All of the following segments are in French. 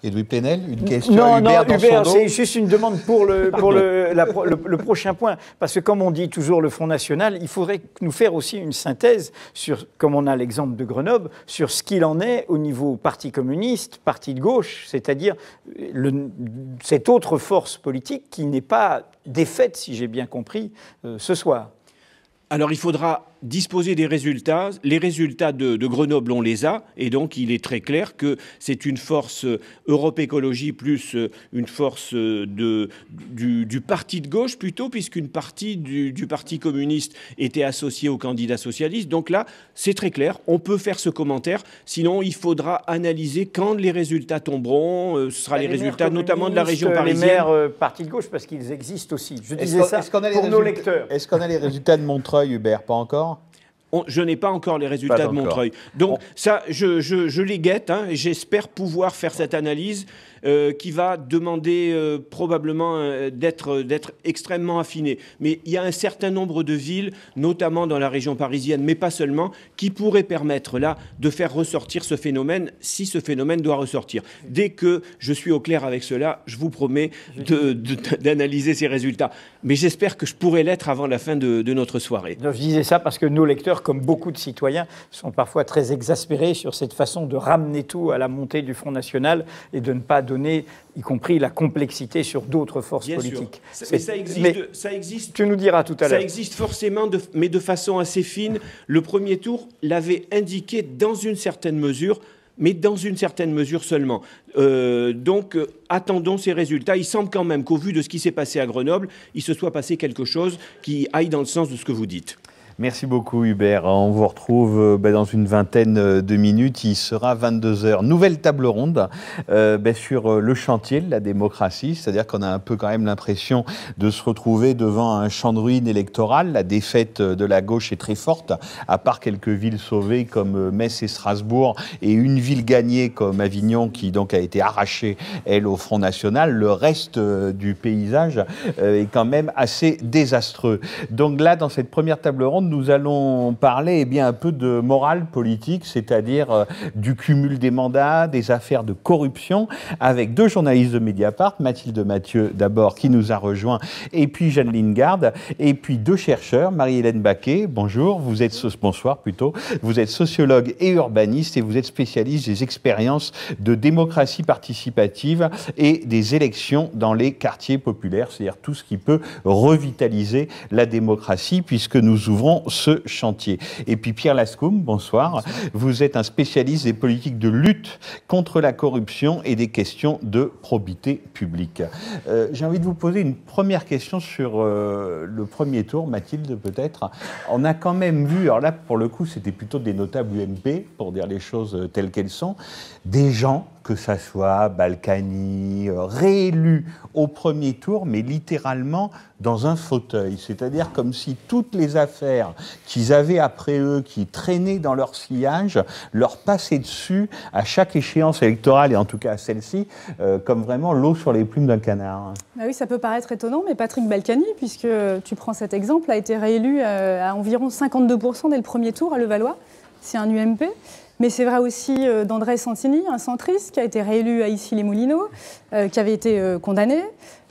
Edoui Plenel, une question non, à Hubert dans Hubert, son dos. c'est juste une demande pour le prochain point. Parce que comme on dit toujours le Front National, il faudrait nous faire aussi une synthèse sur, comme on a l'exemple de Grenoble, sur ce qu'il en est au niveau Parti communiste, Parti de gauche, c'est-à-dire cette autre force politique qui n'est pas défaite, si j'ai bien compris, ce soir. Alors il faudra disposer des résultats. Les résultats de Grenoble, on les a. Et donc il est très clair que c'est une force Europe Écologie plus une force du parti de gauche plutôt, puisqu'une partie du Parti communiste était associée au candidat socialiste. Donc là, c'est très clair. On peut faire ce commentaire. Sinon, il faudra analyser quand les résultats tomberont. Ce sera les résultats notamment de la région parisienne. Les maires parti de gauche, parce qu'ils existent aussi. Je disais ça pour nos lecteurs. Est-ce qu'on a les résultats de Montreuil, Hubert? Pas encore? Je n'ai pas encore les résultats de Montreuil. Donc ça, je les guette, hein, et j'espère pouvoir faire cette analyse qui va demander probablement d'être extrêmement affinée. Mais il y a un certain nombre de villes, notamment dans la région parisienne, mais pas seulement, qui pourraient permettre là de faire ressortir ce phénomène, si ce phénomène doit ressortir. Dès que je suis au clair avec cela, je vous promets d'analyser ces résultats. Mais j'espère que je pourrai l'être avant la fin de notre soirée. Je disais ça parce que nos lecteurs, comme beaucoup de citoyens, sont parfois très exaspérés sur cette façon de ramener tout à la montée du Front National et de ne pas donner, y compris la complexité sur d'autres forces politiques. Mais ça existe. Tu nous diras tout à l'heure. Ça existe forcément, mais de façon assez fine. Le premier tour l'avait indiqué dans une certaine mesure, mais dans une certaine mesure seulement. Donc, attendons ces résultats. Il semble quand même qu'au vu de ce qui s'est passé à Grenoble, il se soit passé quelque chose qui aille dans le sens de ce que vous dites. Merci beaucoup Hubert. On vous retrouve dans une vingtaine de minutes. Il sera 22h. Nouvelle table ronde sur le chantier de la démocratie. C'est-à-dire qu'on a un peu quand même l'impression de se retrouver devant un champ de ruines électoral. La défaite de la gauche est très forte, à part quelques villes sauvées comme Metz et Strasbourg, et une ville gagnée comme Avignon qui donc a été arrachée, elle, au Front National. Le reste du paysage est quand même assez désastreux. Donc là, dans cette première table ronde, nous allons parler un peu de morale politique, c'est-à-dire du cumul des mandats, des affaires de corruption, avec deux journalistes de Mediapart, Mathilde Mathieu d'abord, qui nous a rejoint, et puis Jeanne Lingard, et puis deux chercheurs, Marie-Hélène Baquet, bonjour, bonsoir plutôt, vous êtes sociologue et urbaniste, et vous êtes spécialiste des expériences de démocratie participative et des élections dans les quartiers populaires, c'est-à-dire tout ce qui peut revitaliser la démocratie, puisque nous ouvrons ce chantier. Et puis Pierre Lascoum, bonsoir. Vous êtes un spécialiste des politiques de lutte contre la corruption et des questions de probité publique. J'ai envie de vous poser une première question sur le premier tour, Mathilde peut-être. On a quand même vu, alors là pour le coup c'était plutôt des notables UMP, pour dire les choses telles qu'elles sont, des gens, que ça soit Balkany, réélus au premier tour, mais littéralement dans un fauteuil. C'est-à-dire comme si toutes les affaires qu'ils avaient après eux, qui traînaient dans leur sillage, leur passaient dessus à chaque échéance électorale, et en tout cas à celle-ci, comme vraiment l'eau sur les plumes d'un canard. Ah oui, ça peut paraître étonnant, mais Patrick Balkany, puisque tu prends cet exemple, a été réélu à environ 52% dès le premier tour à Levallois. C'est un UMP. Mais c'est vrai aussi d'André Santini, un centriste qui a été réélu à Issy-les-Moulineaux, qui avait été condamné,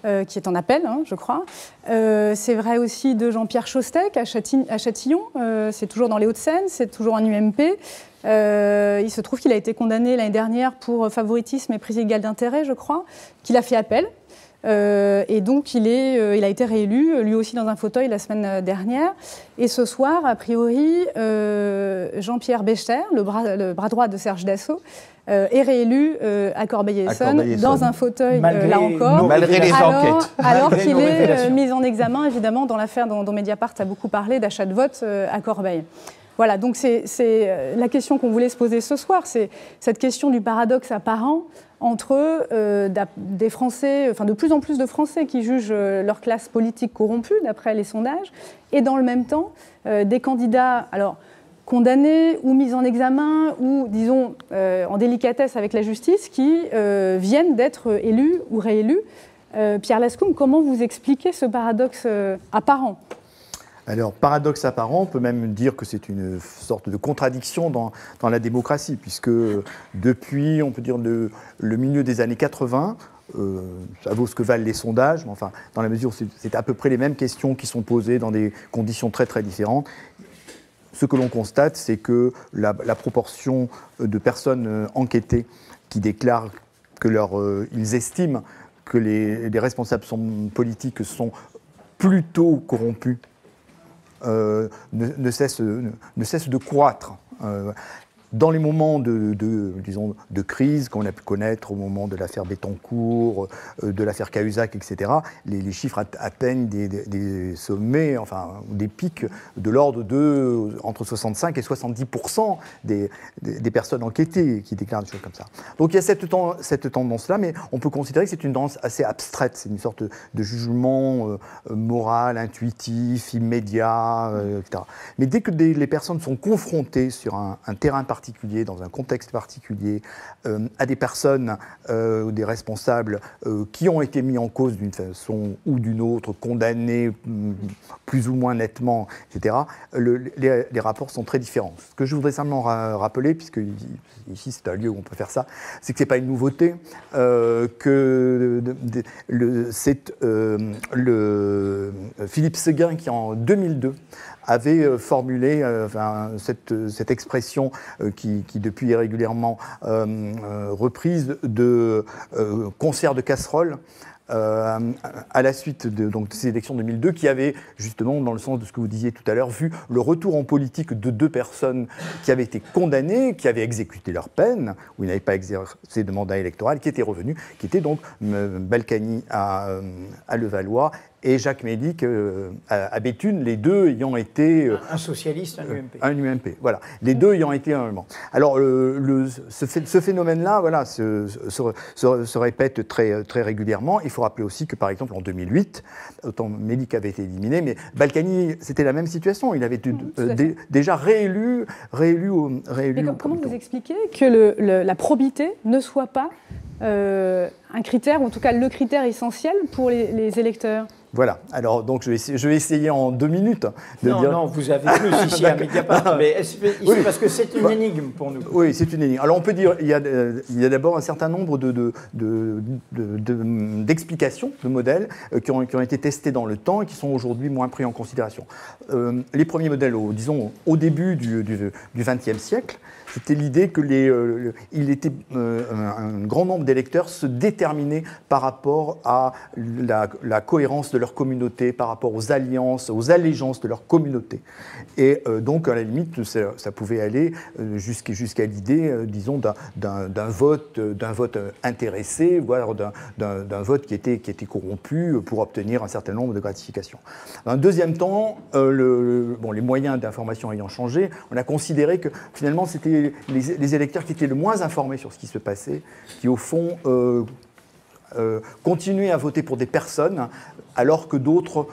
qui est en appel, je crois. C'est vrai aussi de Jean-Pierre Chostec à Châtillon, c'est toujours dans les Hauts-de-Seine, c'est toujours un UMP. Il se trouve qu'il a été condamné l'année dernière pour favoritisme et prise illégale d'intérêt, je crois, qu'il a fait appel. Et donc il a été réélu, lui aussi dans un fauteuil la semaine dernière. Et ce soir, a priori, Jean-Pierre Bechter, le bras droit de Serge Dassault, est réélu à Corbeil-Essonnes dans un fauteuil, là encore, malgré les enquêtes. Alors qu'il est mis en examen, évidemment, dans l'affaire dont Mediapart a beaucoup parlé, d'achat de vote à Corbeil. Voilà, donc c'est la question qu'on voulait se poser ce soir, c'est cette question du paradoxe apparent entre des Français, enfin de plus en plus de Français qui jugent leur classe politique corrompue, d'après les sondages, et dans le même temps, des candidats alors, condamnés ou mis en examen, ou disons en délicatesse avec la justice, qui viennent d'être élus ou réélus. Pierre Lascoum, comment vous expliquez ce paradoxe apparent ? Alors, paradoxe apparent, on peut même dire que c'est une sorte de contradiction dans la démocratie, puisque depuis, on peut dire, le milieu des années 80, ça vaut ce que valent les sondages, mais enfin, dans la mesure où c'est à peu près les mêmes questions qui sont posées dans des conditions très très différentes, ce que l'on constate, c'est que la proportion de personnes enquêtées qui déclarent que ils estiment que les responsables politiques sont plutôt corrompus ne cesse de croître. Dans les moments disons, de crise qu'on a pu connaître au moment de l'affaire Bettencourt, de l'affaire Cahuzac, etc., les chiffres atteignent des sommets, enfin des pics de l'ordre de entre 65 et 70% des personnes enquêtées qui déclarent des choses comme ça. Donc il y a cette tendance-là, mais on peut considérer que c'est une tendance assez abstraite, c'est une sorte de jugement moral, intuitif, immédiat, etc. Mais dès que les personnes sont confrontées sur un terrain particulier, dans un contexte particulier, à des personnes ou des responsables qui ont été mis en cause d'une façon ou d'une autre, condamnés plus ou moins nettement, etc., les rapports sont très différents. Ce que je voudrais simplement rappeler, puisque ici c'est un lieu où on peut faire ça, c'est que ce n'est pas une nouveauté, que c'est Philippe Séguin qui, en 2002, avait formulé cette expression qui depuis est régulièrement reprise de concert de casserole à la suite de ces élections 2002, qui avait justement, dans le sens de ce que vous disiez tout à l'heure, vu le retour en politique de deux personnes qui avaient été condamnées, qui avaient exécuté leur peine, où ils n'avaient pas exercé de mandat électoral, qui étaient revenus, qui étaient donc Balkany à Levallois et Jacques Mélic à Béthune, les deux ayant été... un socialiste, un UMP. Un UMP, voilà. Les deux ayant été un allemand. Alors, ce phénomène-là, voilà, se répète très, très régulièrement. Il faut rappeler aussi que, par exemple, en 2008, autant Mélic avait été éliminé, mais Balkany, c'était la même situation. Il avait été déjà réélu. Comment vous expliquez que la probité ne soit pas un critère, ou en tout cas le critère essentiel pour les électeurs? Voilà, alors donc je vais essayer en 2 minutes de dire... Non, vous avez plus ici à Mediapart, mais ici, oui, parce que c'est une énigme pour nous. Oui, c'est une énigme. Alors on peut dire il y a d'abord un certain nombre d'explications, de modèles qui ont été testés dans le temps et qui sont aujourd'hui moins pris en considération. Les premiers modèles, disons, au début du XXe siècle, c'était l'idée que un grand nombre d'électeurs se déterminaient par rapport à la cohérence de leur communauté, par rapport aux alliances, aux allégeances de leur communauté. Et donc, à la limite, ça pouvait aller jusqu'à l'idée, disons, d'un vote intéressé, voire d'un vote qui était corrompu pour obtenir un certain nombre de gratifications. Dans un deuxième temps, les moyens d'information ayant changé, on a considéré que finalement, c'était les électeurs qui étaient le moins informés sur ce qui se passait, qui au fond continuaient à voter pour des personnes, alors que d'autres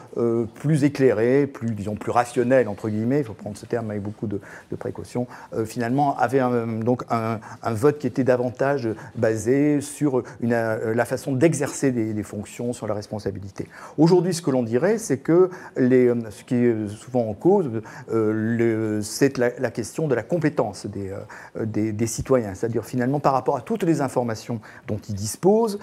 plus éclairés, plus rationnels, entre guillemets, il faut prendre ce terme avec beaucoup de précaution, finalement avaient donc un vote qui était davantage basé sur la façon d'exercer des fonctions, sur la responsabilité. Aujourd'hui, ce que l'on dirait, c'est que ce qui est souvent en cause, c'est la question de la compétence des citoyens, c'est-à-dire finalement par rapport à toutes les informations dont ils disposent,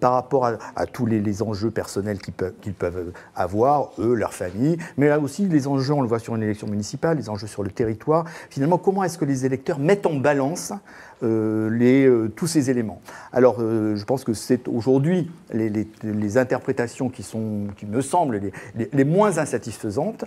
par rapport à tous les enjeux personnels qu'ils peuvent avoir, eux, leur famille, mais là aussi les enjeux, on le voit sur une élection municipale, les enjeux sur le territoire. Finalement, comment est-ce que les électeurs mettent en balance tous ces éléments? Alors, je pense que c'est aujourd'hui les interprétations qui me semblent les moins insatisfaisantes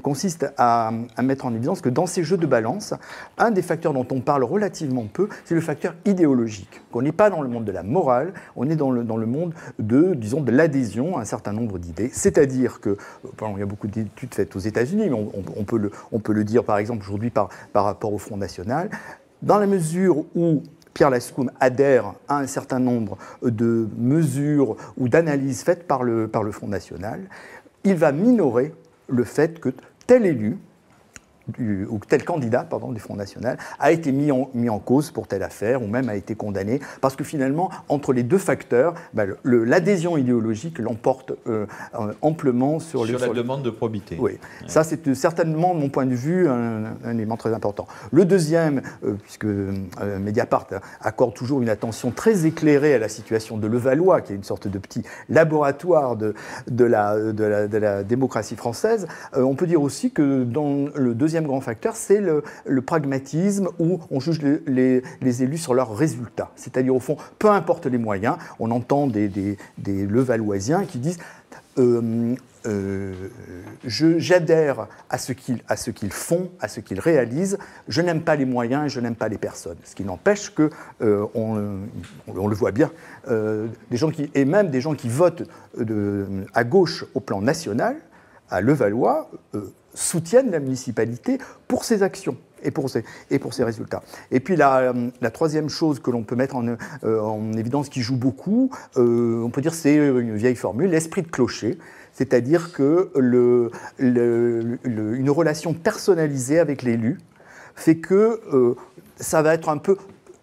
consistent à mettre en évidence que dans ces jeux de balance, un des facteurs dont on parle relativement peu, c'est le facteur idéologique. On n'est pas dans le monde de la morale, on est dans le monde de l'adhésion à un certain nombre d'idées. C'est-à-dire que, il y a beaucoup d'études faites aux États-Unis, mais on peut le dire par exemple aujourd'hui par rapport au Front National, dans la mesure où Pierre Laskoun adhère à un certain nombre de mesures ou d'analyses faites par le Front National, il va minorer le fait que tel élu ou tel candidat du Front National a été mis en cause pour telle affaire ou même a été condamné, parce que finalement, entre les deux facteurs, l'adhésion idéologique l'emporte amplement sur la demande de probité. Oui, ça c'est certainement, de mon point de vue, un élément très important. Le deuxième, puisque Mediapart accorde toujours une attention très éclairée à la situation de Levallois, qui est une sorte de petit laboratoire de la démocratie française, on peut dire aussi que dans le deuxième grand facteur, c'est le pragmatisme, où on juge les élus sur leurs résultats. C'est-à-dire, au fond, peu importe les moyens, on entend des Levalloisiens qui disent j'adhère à ce qu'ils font, à ce qu'ils réalisent, je n'aime pas les moyens et je n'aime pas les personnes. Ce qui n'empêche que, on le voit bien, même des gens qui votent à gauche au plan national, à Levallois, soutiennent la municipalité pour ses actions et pour ses résultats. Et puis la troisième chose que l'on peut mettre en évidence, qui joue beaucoup, on peut dire c'est une vieille formule, l'esprit de clocher, c'est-à-dire que une relation personnalisée avec l'élu fait que ça va être un peu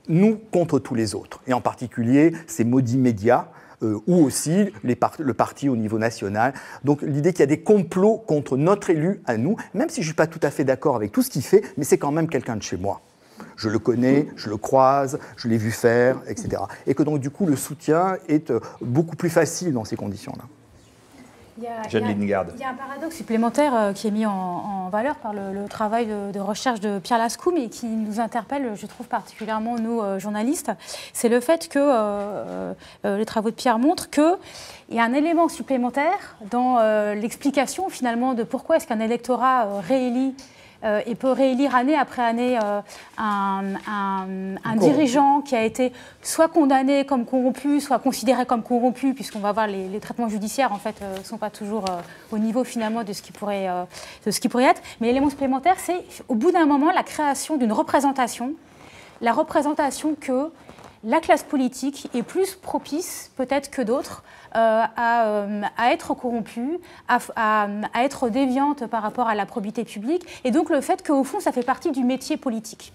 nous contre tous les autres, et en particulier ces maudits médias, ou aussi le parti au niveau national. Donc l'idée qu'il y a des complots contre notre élu à nous, même si je ne suis pas tout à fait d'accord avec tout ce qu'il fait, mais c'est quand même quelqu'un de chez moi. Je le connais, je le croise, je l'ai vu faire, etc. Et que donc du coup le soutien est beaucoup plus facile dans ces conditions-là. Il y a un paradoxe supplémentaire qui est mis en valeur par le travail de recherche de Pierre Lascou, mais qui nous interpelle, je trouve particulièrement nous, journalistes. C'est le fait que les travaux de Pierre montrent qu'il y a un élément supplémentaire dans l'explication finalement de pourquoi est-ce qu'un électorat réélit et peut réélire année après année un dirigeant qui a été soit condamné comme corrompu, soit considéré comme corrompu, puisqu'on va voir les traitements judiciaires en fait ne sont pas toujours au niveau finalement de ce qui pourrait être. Mais l'élément supplémentaire, c'est au bout d'un moment la création d'une représentation, la représentation que la classe politique est plus propice peut-être que d'autres à être corrompue, à être déviante par rapport à la probité publique, et donc le fait qu'au fond ça fait partie du métier politique.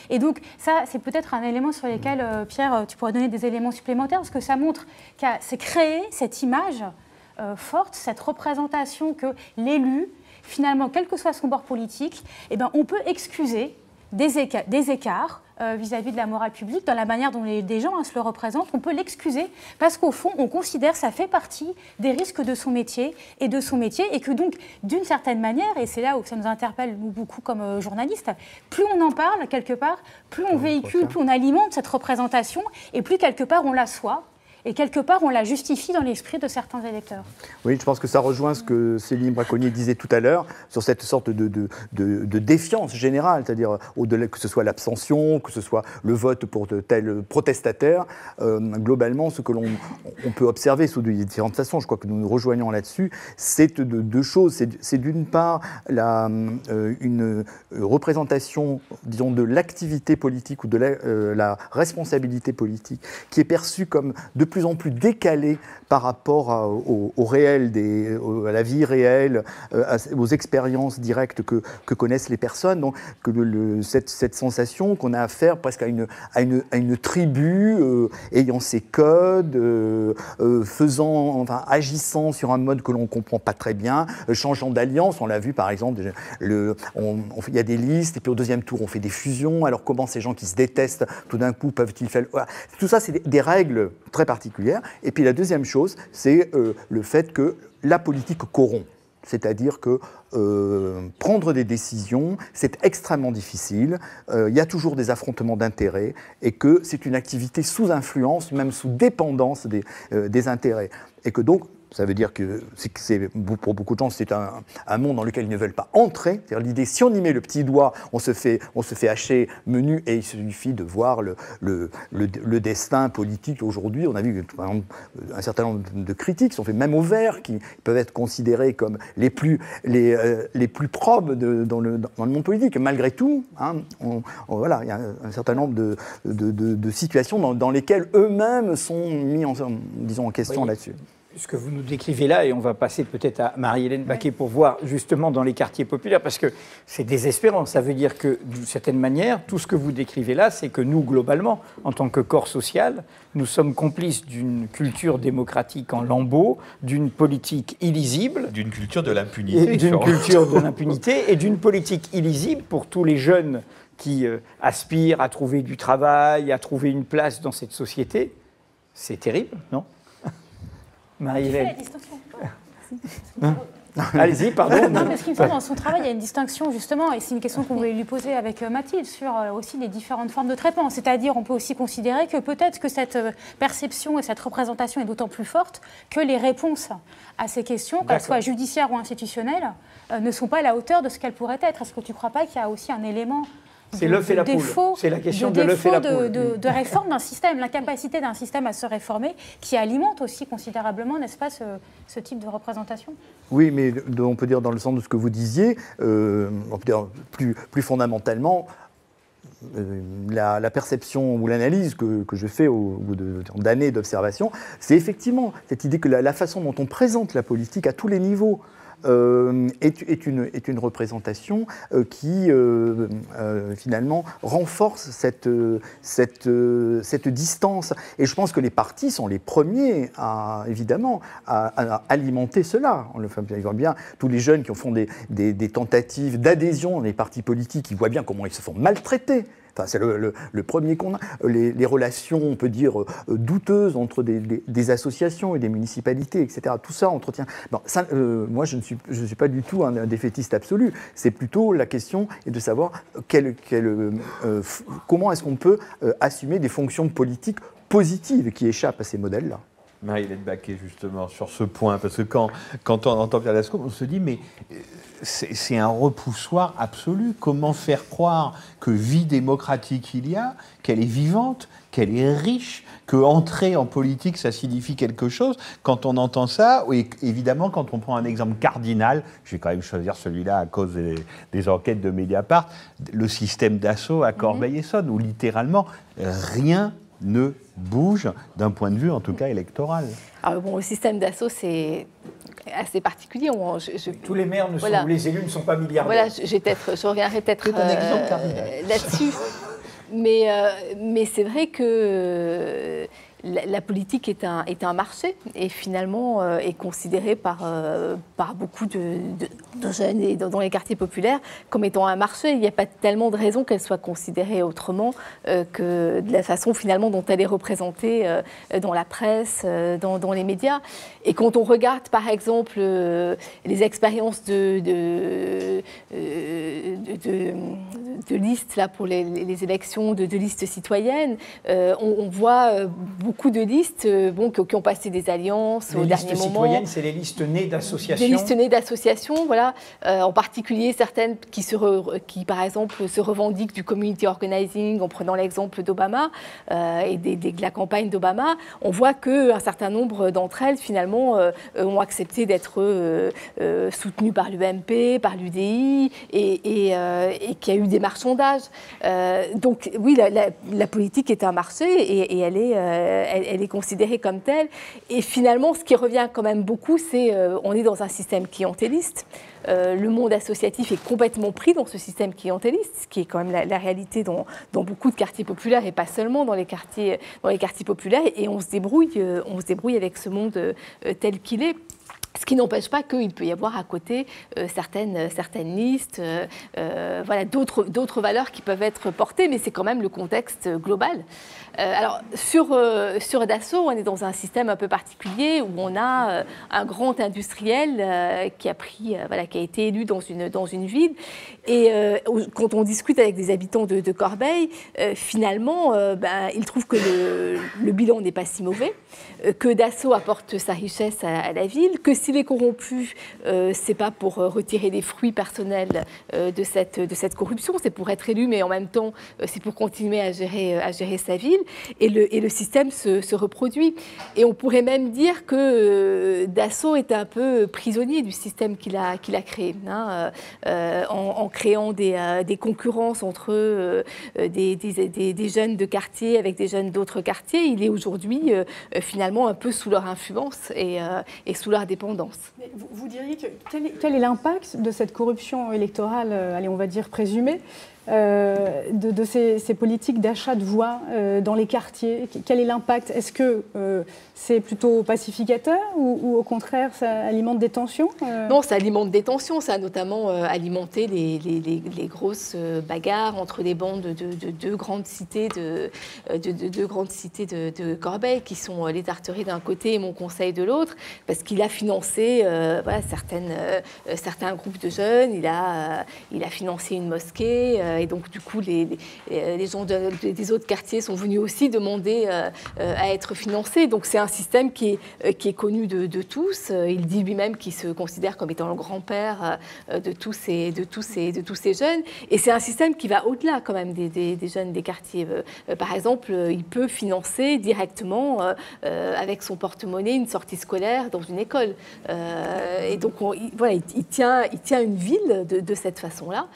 Et donc ça, c'est peut-être un élément sur lequel, Pierre, tu pourrais donner des éléments supplémentaires, parce que ça montre que c'est créer cette image forte, cette représentation que l'élu, finalement, quel que soit son bord politique, eh ben, on peut excuser des écarts vis-à-vis de la morale publique, dans la manière dont des gens se le représentent, on peut l'excuser parce qu'au fond, on considère que ça fait partie des risques de son métier, et que donc, d'une certaine manière, et c'est là où ça nous interpelle nous, beaucoup comme journalistes, plus on en parle quelque part, plus on véhicule, plus on alimente cette représentation, et plus quelque part on l'assoit. Et quelque part, on la justifie dans l'esprit de certains électeurs. Oui, je pense que ça rejoint ce que Céline Braconnier disait tout à l'heure sur cette sorte de défiance générale, c'est-à-dire au-delà que ce soit l'abstention, que ce soit le vote pour de tels protestataires. Globalement, ce que l'on peut observer sous différentes façons, je crois que nous nous rejoignons là-dessus, c'est deux choses. C'est d'une part une représentation, disons, de l'activité politique ou de la responsabilité politique qui est perçue comme de plus en plus décalé par rapport au réel, à la vie réelle, aux expériences directes que connaissent les personnes. Donc, cette sensation qu'on a affaire presque à une tribu ayant ses codes, agissant sur un mode que l'on ne comprend pas très bien, changeant d'alliance. On l'a vu par exemple, il y a des listes et puis au deuxième tour on fait des fusions. Alors comment ces gens qui se détestent tout d'un coup peuvent-ils faire... Voilà. Tout ça, c'est des règles très particulière. Et puis la deuxième chose, c'est le fait que la politique corrompt. C'est-à-dire que prendre des décisions, c'est extrêmement difficile. Il y a toujours des affrontements d'intérêts et que c'est une activité sous influence, même sous dépendance des intérêts. Et que donc, ça veut dire que pour beaucoup de gens, c'est un monde dans lequel ils ne veulent pas entrer. C'est-à-dire l'idée, si on y met le petit doigt, on se fait hacher menu, et il suffit de voir le destin politique aujourd'hui. On a vu par exemple, un certain nombre de critiques sont faites, même aux Verts, qui peuvent être considérés comme les plus probes dans le monde politique. Malgré tout, voilà, il y a un certain nombre de situations dans lesquelles eux-mêmes sont mis en question là-dessus. ce que vous nous décrivez là, et on va passer peut-être à Marie-Hélène Baquet pour voir justement dans les quartiers populaires, parce que c'est désespérant. Ça veut dire que, d'une certaine manière, tout ce que vous décrivez là, c'est que nous, globalement, en tant que corps social, nous sommes complices d'une culture démocratique en lambeaux, d'une politique illisible. D'une culture de l'impunité. D'une culture de l'impunité et d'une politique illisible pour tous les jeunes qui aspirent à trouver du travail, à trouver une place dans cette société. C'est terrible, non ? Marie-Hélène. Allez-y, pardon. Non, mais ce qui me semble, dans son travail, il y a une distinction, justement, et c'est une question qu'on voulait lui poser avec Mathilde, sur aussi les différentes formes de traitement. C'est-à-dire, on peut aussi considérer que peut-être que cette perception et cette représentation est d'autant plus forte que les réponses à ces questions, qu'elles soient judiciaires ou institutionnelles, ne sont pas à la hauteur de ce qu'elles pourraient être. Est-ce que tu ne crois pas qu'il y a aussi un élément c'est l'œuf et la poule. C'est la question de l'œuf et la poule. De réforme d'un système, l'incapacité d'un système à se réformer, qui alimente aussi considérablement, n'est-ce pas, ce type de représentation ? Oui, mais on peut dire dans le sens de ce que vous disiez, on peut dire plus fondamentalement, la perception ou l'analyse que je fais au bout d'années d'observation, c'est effectivement cette idée que la façon dont on présente la politique à tous les niveaux est une représentation qui finalement renforce cette distance. Et je pense que les partis sont les premiers évidemment à alimenter cela. On voit bien tous les jeunes qui font des tentatives d'adhésion dans les partis politiques, ils voient bien comment ils se font maltraiter. Enfin, c'est le premier qu'on a. Les relations, on peut dire, douteuses entre des associations et des municipalités, etc. Tout ça entretient. Bon, ça, moi, je ne suis pas du tout un défaitiste absolu. C'est plutôt la question est de savoir comment est-ce qu'on peut assumer des fonctions politiques positives qui échappent à ces modèles-là. Marie-Hélène Baquet, justement, sur ce point, parce que quand on entend Pierre Dascaume, on se dit, mais c'est un repoussoir absolu. Comment faire croire que vie démocratique il y a, qu'elle est vivante, qu'elle est riche, qu'entrer en politique, ça signifie quelque chose. Quand on entend ça, oui, évidemment, quand on prend un exemple cardinal, je vais quand même choisir celui-là à cause des enquêtes de Mediapart, le système d'assaut à Corbeil-Essonnes, où littéralement, rien ne bouge d'un point de vue, en tout cas, électoral. Alors bon, le système d'assaut, c'est assez particulier. Tous les maires les élus ne sont pas milliardaires. Voilà, je reviendrai peut-être là-dessus. Mais c'est vrai que la politique est un marché et finalement est considérée par beaucoup de jeunes et dans les quartiers populaires comme étant un marché. Il n'y a pas tellement de raison qu'elle soit considérée autrement que de la façon finalement dont elle est représentée dans la presse, dans les médias. Et quand on regarde par exemple les expériences de listes là, pour les élections de listes citoyennes, on voit beaucoup de listes qui ont passé des alliances au dernier moment. Les listes citoyennes, c'est les listes nées d'associations. Des listes nées d'associations, voilà. En particulier certaines qui, par exemple, se revendiquent du community organizing, en prenant l'exemple d'Obama et de la campagne d'Obama. On voit qu'un certain nombre d'entre elles, finalement, ont accepté d'être soutenues par l'UMP, par l'UDI, et qu'il y a eu des marchandages. Donc, oui, la politique est un marché et elle est considérée comme telle. Et finalement, ce qui revient quand même beaucoup, c'est on est dans un système clientéliste. Le monde associatif est complètement pris dans ce système clientéliste, ce qui est quand même la réalité dans beaucoup de quartiers populaires et pas seulement dans les quartiers populaires. Et on se débrouille avec ce monde tel qu'il est. Ce qui n'empêche pas qu'il peut y avoir à côté certaines listes, voilà, d'autres valeurs qui peuvent être portées, mais c'est quand même le contexte global. Alors, sur Dassault, on est dans un système un peu particulier où on a un grand industriel qui a été élu dans une ville. Et quand on discute avec des habitants de Corbeil, finalement, ils trouvent que le bilan n'est pas si mauvais, que Dassault apporte sa richesse à la ville, que s'il est corrompu, c'est pas pour retirer des fruits personnels de cette corruption, c'est pour être élu, mais en même temps, c'est pour continuer à gérer sa ville. Et le système se reproduit. Et on pourrait même dire que Dassault est un peu prisonnier du système qu'il a créé, en créant des concurrences entre des jeunes de quartier avec des jeunes d'autres quartiers. Il est aujourd'hui finalement un peu sous leur influence et sous leur dépendance. Mais vous diriez que quel est l'impact de cette corruption électorale, allez, on va dire présumée, de ces politiques d'achat de voix dans les quartiers? Quel est l'impact? Est-ce que c'est plutôt pacificateur ou au contraire ça alimente des tensions? Non, ça alimente des tensions. Ça a notamment alimenté les grosses bagarres entre les bandes de deux grandes cités de Corbeil, qui sont les Tarteries d'un côté et Mon Conseil de l'autre, parce qu'il a financé certains groupes de jeunes, il a financé une mosquée. Et donc, du coup, les gens des autres quartiers sont venus aussi demander à être financés. Donc, c'est un système qui est connu de tous. Il dit lui-même qu'il se considère comme étant le grand-père de tous ces jeunes. Et c'est un système qui va au-delà, quand même, des jeunes des quartiers. Par exemple, il peut financer directement, avec son porte-monnaie, une sortie scolaire dans une école. Et donc, il tient une ville de cette façon-là.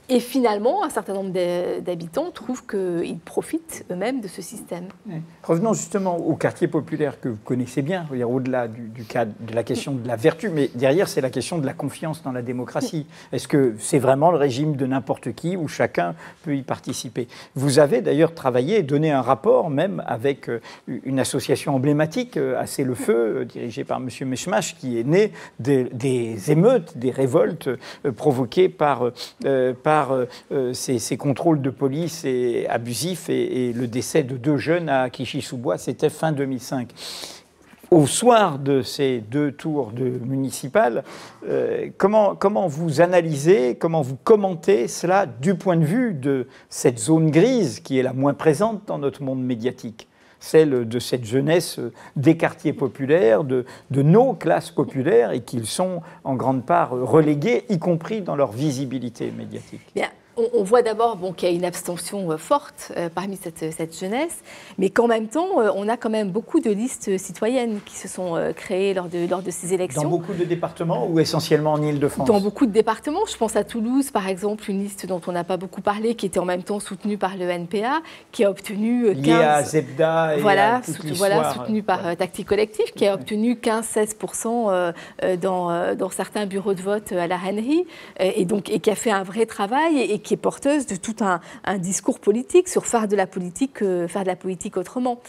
Et finalement, un certain nombre d'habitants trouvent qu'ils profitent eux-mêmes de ce système. Revenons justement au quartier populaire que vous connaissez bien, au-delà du cadre de la question de la vertu, mais derrière, c'est la question de la confiance dans la démocratie. Est-ce que c'est vraiment le régime de n'importe qui où chacun peut y participer? Vous avez d'ailleurs travaillé et donné un rapport même avec une association emblématique, Assez le Feu, dirigée par M. Meshmash, qui est né des émeutes, des révoltes provoquées par ces contrôles de police abusifs et le décès de 2 jeunes à Clichy-sous-Bois, c'était fin 2005. Au soir de ces 2 tours de municipales, comment vous analysez, comment vous commentez cela du point de vue de cette zone grise qui est la moins présente dans notre monde médiatique, celle de cette jeunesse des quartiers populaires, de nos classes populaires, et qu'ils sont en grande part relégués, y compris dans leur visibilité médiatique? Bien. On voit d'abord qu'il y a une abstention forte parmi cette jeunesse, mais qu'en même temps, on a quand même beaucoup de listes citoyennes qui se sont créées lors de ces élections. Dans beaucoup de départements ou essentiellement en Île-de-France? Dans beaucoup de départements. Je pense à Toulouse, par exemple, une liste dont on n'a pas beaucoup parlé, qui était en même temps soutenue par le NPA, qui a obtenu 15... Liée à Zebda et à toute l'histoire. Soutenue par Tactique Collective, qui a obtenu 15-16% dans certains bureaux de vote à la Rennerie, et qui a fait un vrai travail et qui est porteuse de tout un discours politique sur faire de la politique autrement.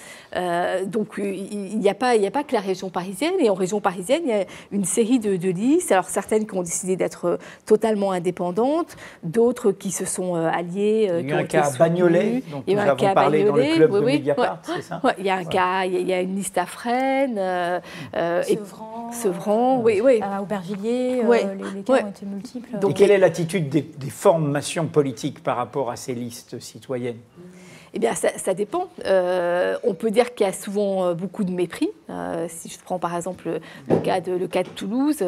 Donc il n'y a pas que la région parisienne, et en région parisienne il y a une série de listes, alors certaines qui ont décidé d'être totalement indépendantes, d'autres qui se sont alliées. Il y a eu un cas à Bagnolet, dont nous avons parlé dans le club de Mediapart, c'est ça? Il y a un cas, il y a une liste à Fresnes, Sevran, à Aubervilliers, les cas ont été multiples. Et quelle est l'attitude des formations politiques par rapport à ces listes citoyennes? Eh bien, ça dépend. On peut dire qu'il y a souvent beaucoup de mépris. Si je prends par exemple le cas de Toulouse,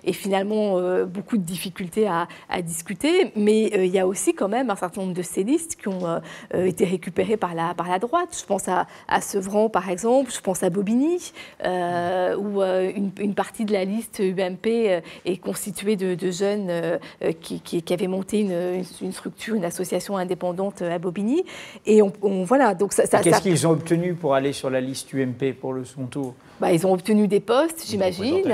et finalement beaucoup de difficultés à discuter, mais il y a aussi quand même un certain nombre de ces listes qui ont été récupérées par la droite. Je pense à Sevran par exemple, je pense à Bobigny, où une partie de la liste UMP est constituée de jeunes qui avaient monté une structure, une association indépendante à Bobigny. Et voilà, donc qu'est-ce qu'ils ont obtenu pour aller sur la liste UMP pour le second tour? Ils ont obtenu des postes, j'imagine,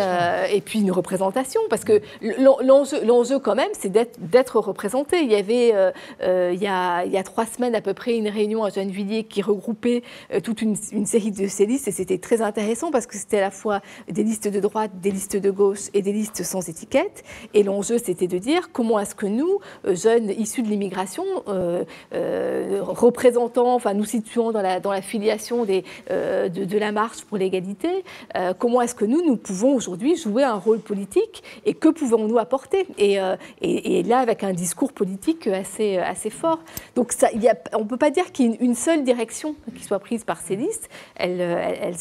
et puis une représentation, parce que l'enjeu quand même, c'est d'être représenté. Il y avait, il y a 3 semaines à peu près, une réunion à Gennevilliers qui regroupait toute une série de ces listes, et c'était très intéressant parce que c'était à la fois des listes de droite, des listes de gauche et des listes sans étiquette. Et l'enjeu, c'était de dire comment est-ce que nous, jeunes issus de l'immigration, représentants, enfin nous situons dans la filiation de la marche pour l'égalité, comment est-ce que nous pouvons aujourd'hui jouer un rôle politique et que pouvons-nous apporter, et là avec un discours politique assez fort. Donc on ne peut pas dire qu'il y ait une seule direction qui soit prise par ces listes. Elles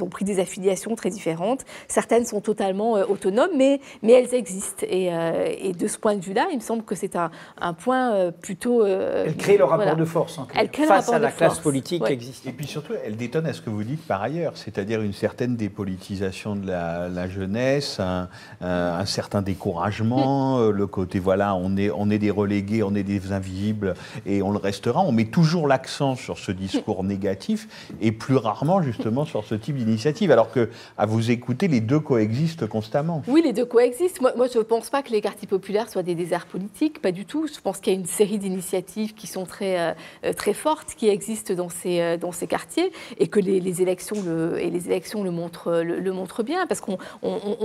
ont pris des affiliations très différentes. Certaines sont totalement autonomes, mais elles existent. Et de ce point de vue-là, il me semble que c'est un point plutôt... Elles créent le rapport de force, en clair, face à la classe politique existante. Et puis surtout, elle détonne à ce que vous dites par ailleurs, c'est-à-dire une certaine dépolitisation de la jeunesse, un certain découragement, le côté, voilà, on est des relégués, on est des invisibles et on le restera. On met toujours l'accent sur ce discours négatif et plus rarement, justement, sur ce type d'initiative, alors qu'à vous écouter, les deux coexistent constamment. Oui, les deux coexistent. Moi, je ne pense pas que les quartiers populaires soient des déserts politiques, pas du tout. Je pense qu'il y a une série d'initiatives qui sont très fortes, qui existent dans ces quartiers, et que les élections le montrent bien, parce qu'on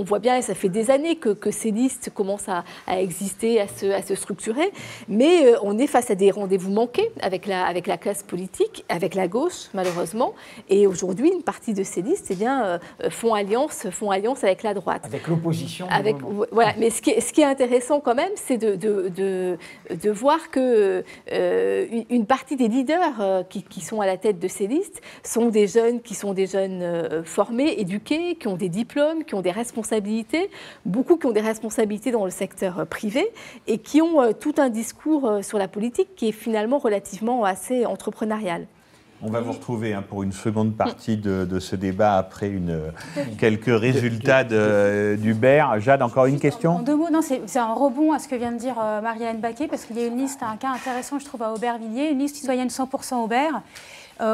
voit bien, et ça fait des années que ces listes commencent à exister, à se structurer, mais on est face à des rendez-vous manqués avec la classe politique, avec la gauche, malheureusement, et aujourd'hui, une partie de ces listes font alliance avec la droite. Avec l'opposition. Voilà. Mais ce qui est intéressant quand même, c'est de voir que une partie des leaders qui sont à la tête de ces listes sont des jeunes formés, éduqués, qui ont des diplômes, qui ont des responsabilités, beaucoup qui ont des responsabilités dans le secteur privé et qui ont tout un discours sur la politique qui est finalement relativement assez entrepreneurial. On va vous retrouver pour une seconde partie de ce débat après quelques résultats d'Hubert. Jade, encore une question ? En deux mots, non, c'est un rebond à ce que vient de dire Marie-Hélène Baquet, parce qu'il y a une liste, un cas intéressant, je trouve, à Aubervilliers, une liste citoyenne 100% Aubert,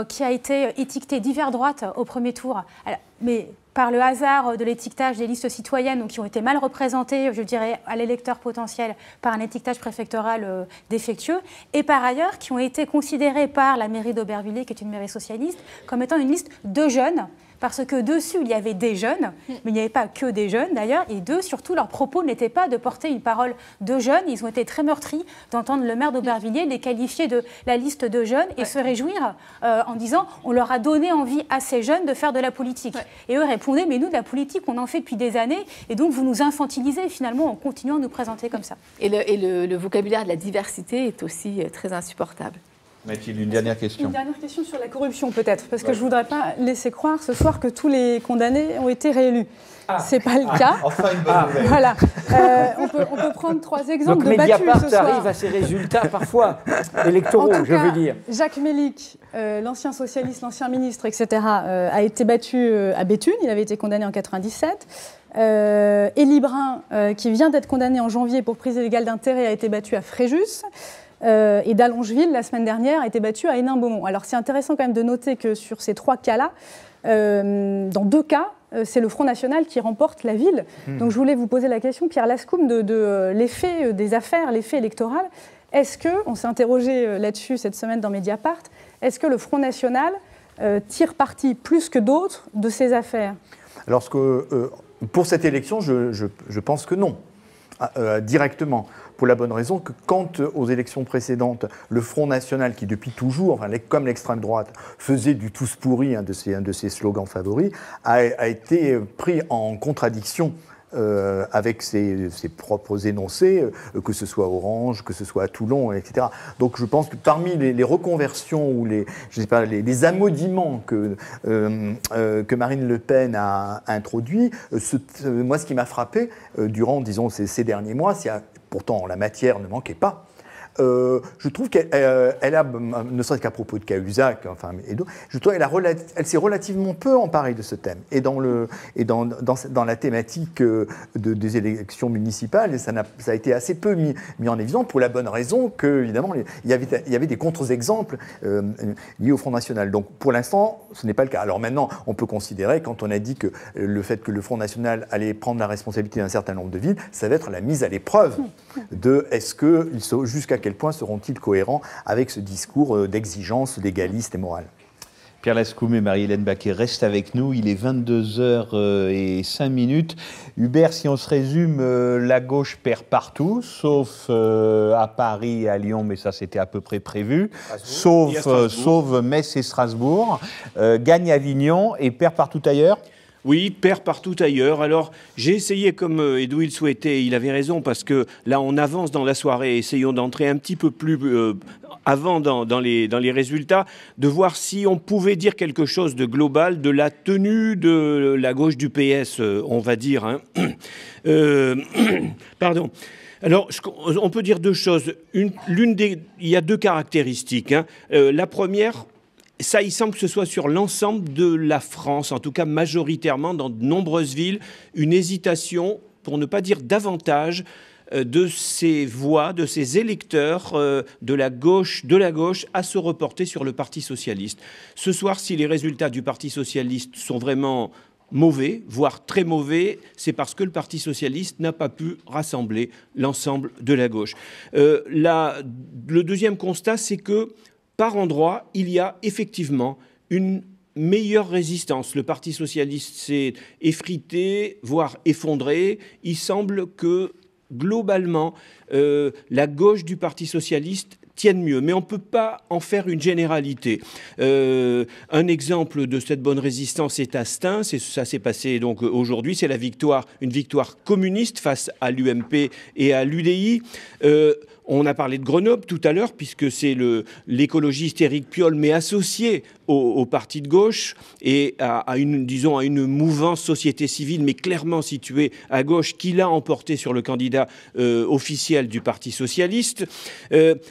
qui a été étiquetée divers droite au premier tour. Alors, mais par le hasard de l'étiquetage des listes citoyennes, donc qui ont été mal représentées, je dirais, à l'électeur potentiel par un étiquetage préfectoral défectueux, et par ailleurs qui ont été considérées par la mairie d'Aubervilliers, qui est une mairie socialiste, comme étant une liste de jeunes, parce que dessus, il y avait des jeunes, mais il n'y avait pas que des jeunes d'ailleurs, et surtout, leurs propos n'étaient pas de porter une parole de jeunes. Ils ont été très meurtris d'entendre le maire d'Aubervilliers les qualifier de la liste de jeunes et se réjouir en disant on leur a donné envie à ces jeunes de faire de la politique. Et eux répondaient mais nous, de la politique, on en fait depuis des années, et donc vous nous infantilisez finalement en continuant à nous présenter comme ça. Et le vocabulaire de la diversité est aussi très insupportable. Mathilde, une dernière question. Une dernière question sur la corruption peut-être, parce que je ne voudrais pas laisser croire ce soir que tous les condamnés ont été réélus. Ce n'est pas le cas. Enfin une bonne nouvelle. Voilà. On peut prendre 3 exemples donc, de battus Mediapart ce soir. arrive à ces résultats parfois électoraux, en tout cas, je veux dire. Jacques Mélic, l'ancien socialiste, l'ancien ministre, etc., a été battu à Béthune. Il avait été condamné en 1997. Élie Brun, qui vient d'être condamné en janvier pour prise illégale d'intérêt, a été battu à Fréjus. Et d'Allongeville, la semaine dernière, a été battu à Hénin-Beaumont. Alors c'est intéressant quand même de noter que sur ces 3 cas-là, dans 2 cas, c'est le Front National qui remporte la ville. Donc je voulais vous poser la question, Pierre Lascoum, de l'effet des affaires, l'effet électoral. Est-ce que, on s'est interrogé là-dessus cette semaine dans Mediapart, est-ce que le Front National tire parti plus que d'autres de ces affaires ? Alors pour cette élection, je pense que non, directement. Pour la bonne raison que quand aux élections précédentes, le Front National, qui depuis toujours, comme l'extrême droite, faisait du tous pourri, un de ses slogans favoris, a été pris en contradiction avec ses propres énoncés, que ce soit à Orange, que ce soit à Toulon, etc. Donc je pense que parmi les reconversions ou les amaudiments que Marine Le Pen a introduits, moi ce qui m'a frappé durant, disons, ces derniers mois, pourtant la matière ne manquait pas. Je trouve qu'elle a, ne serait-ce qu'à propos de Cahuzac, je trouve qu'elle s'est relativement peu emparée de ce thème. Et dans la thématique des élections municipales, et ça a été assez peu mis en évidence pour la bonne raison que, évidemment, il y avait des contre-exemples liés au Front National. Donc, pour l'instant, ce n'est pas le cas. Alors maintenant, on peut considérer, quand on a dit que le fait que le Front National allait prendre la responsabilité d'un certain nombre de villes, ça va être la mise à l'épreuve de jusqu'à quel point seront-ils cohérents avec ce discours d'exigence légaliste et morale. Pierre Lascoum et Marie-Hélène Baquet restent avec nous. Il est 22h05. Hubert, si on se résume, la gauche perd partout, sauf à Paris et à Lyon, mais ça c'était à peu près prévu, sauf Metz et Strasbourg, gagne Avignon et perd partout ailleurs. Oui, perd partout ailleurs. Alors, j'ai essayé, comme Edouil souhaitait, il avait raison, parce que là, on avance dans la soirée, essayons d'entrer un petit peu plus avant dans les résultats, de voir si on pouvait dire quelque chose de global de la tenue de la gauche du PS, on va dire. Hein. Pardon. Alors, on peut dire 2 choses. Il y a 2 caractéristiques. Hein. La première, ça, il semble que ce soit sur l'ensemble de la France, en tout cas majoritairement dans de nombreuses villes, une hésitation, pour ne pas dire davantage, de ces voix, de ces électeurs de la gauche à se reporter sur le Parti socialiste. Ce soir, si les résultats du Parti socialiste sont vraiment mauvais, voire très mauvais, c'est parce que le Parti socialiste n'a pas pu rassembler l'ensemble de la gauche. Le deuxième constat, c'est que par endroits, il y a effectivement une meilleure résistance. Le Parti socialiste s'est effrité, voire effondré. Il semble que, globalement, la gauche du Parti socialiste tienne mieux. Mais on ne peut pas en faire une généralité. Un exemple de cette bonne résistance est à Stein. Ça s'est passé donc aujourd'hui. C'est une victoire communiste face à l'UMP et à l'UDI. On a parlé de Grenoble tout à l'heure, puisque c'est l'écologiste Éric Piolle, mais associé au parti de gauche et à une mouvance société civile, mais clairement située à gauche, qui l'a emporté sur le candidat officiel du Parti socialiste.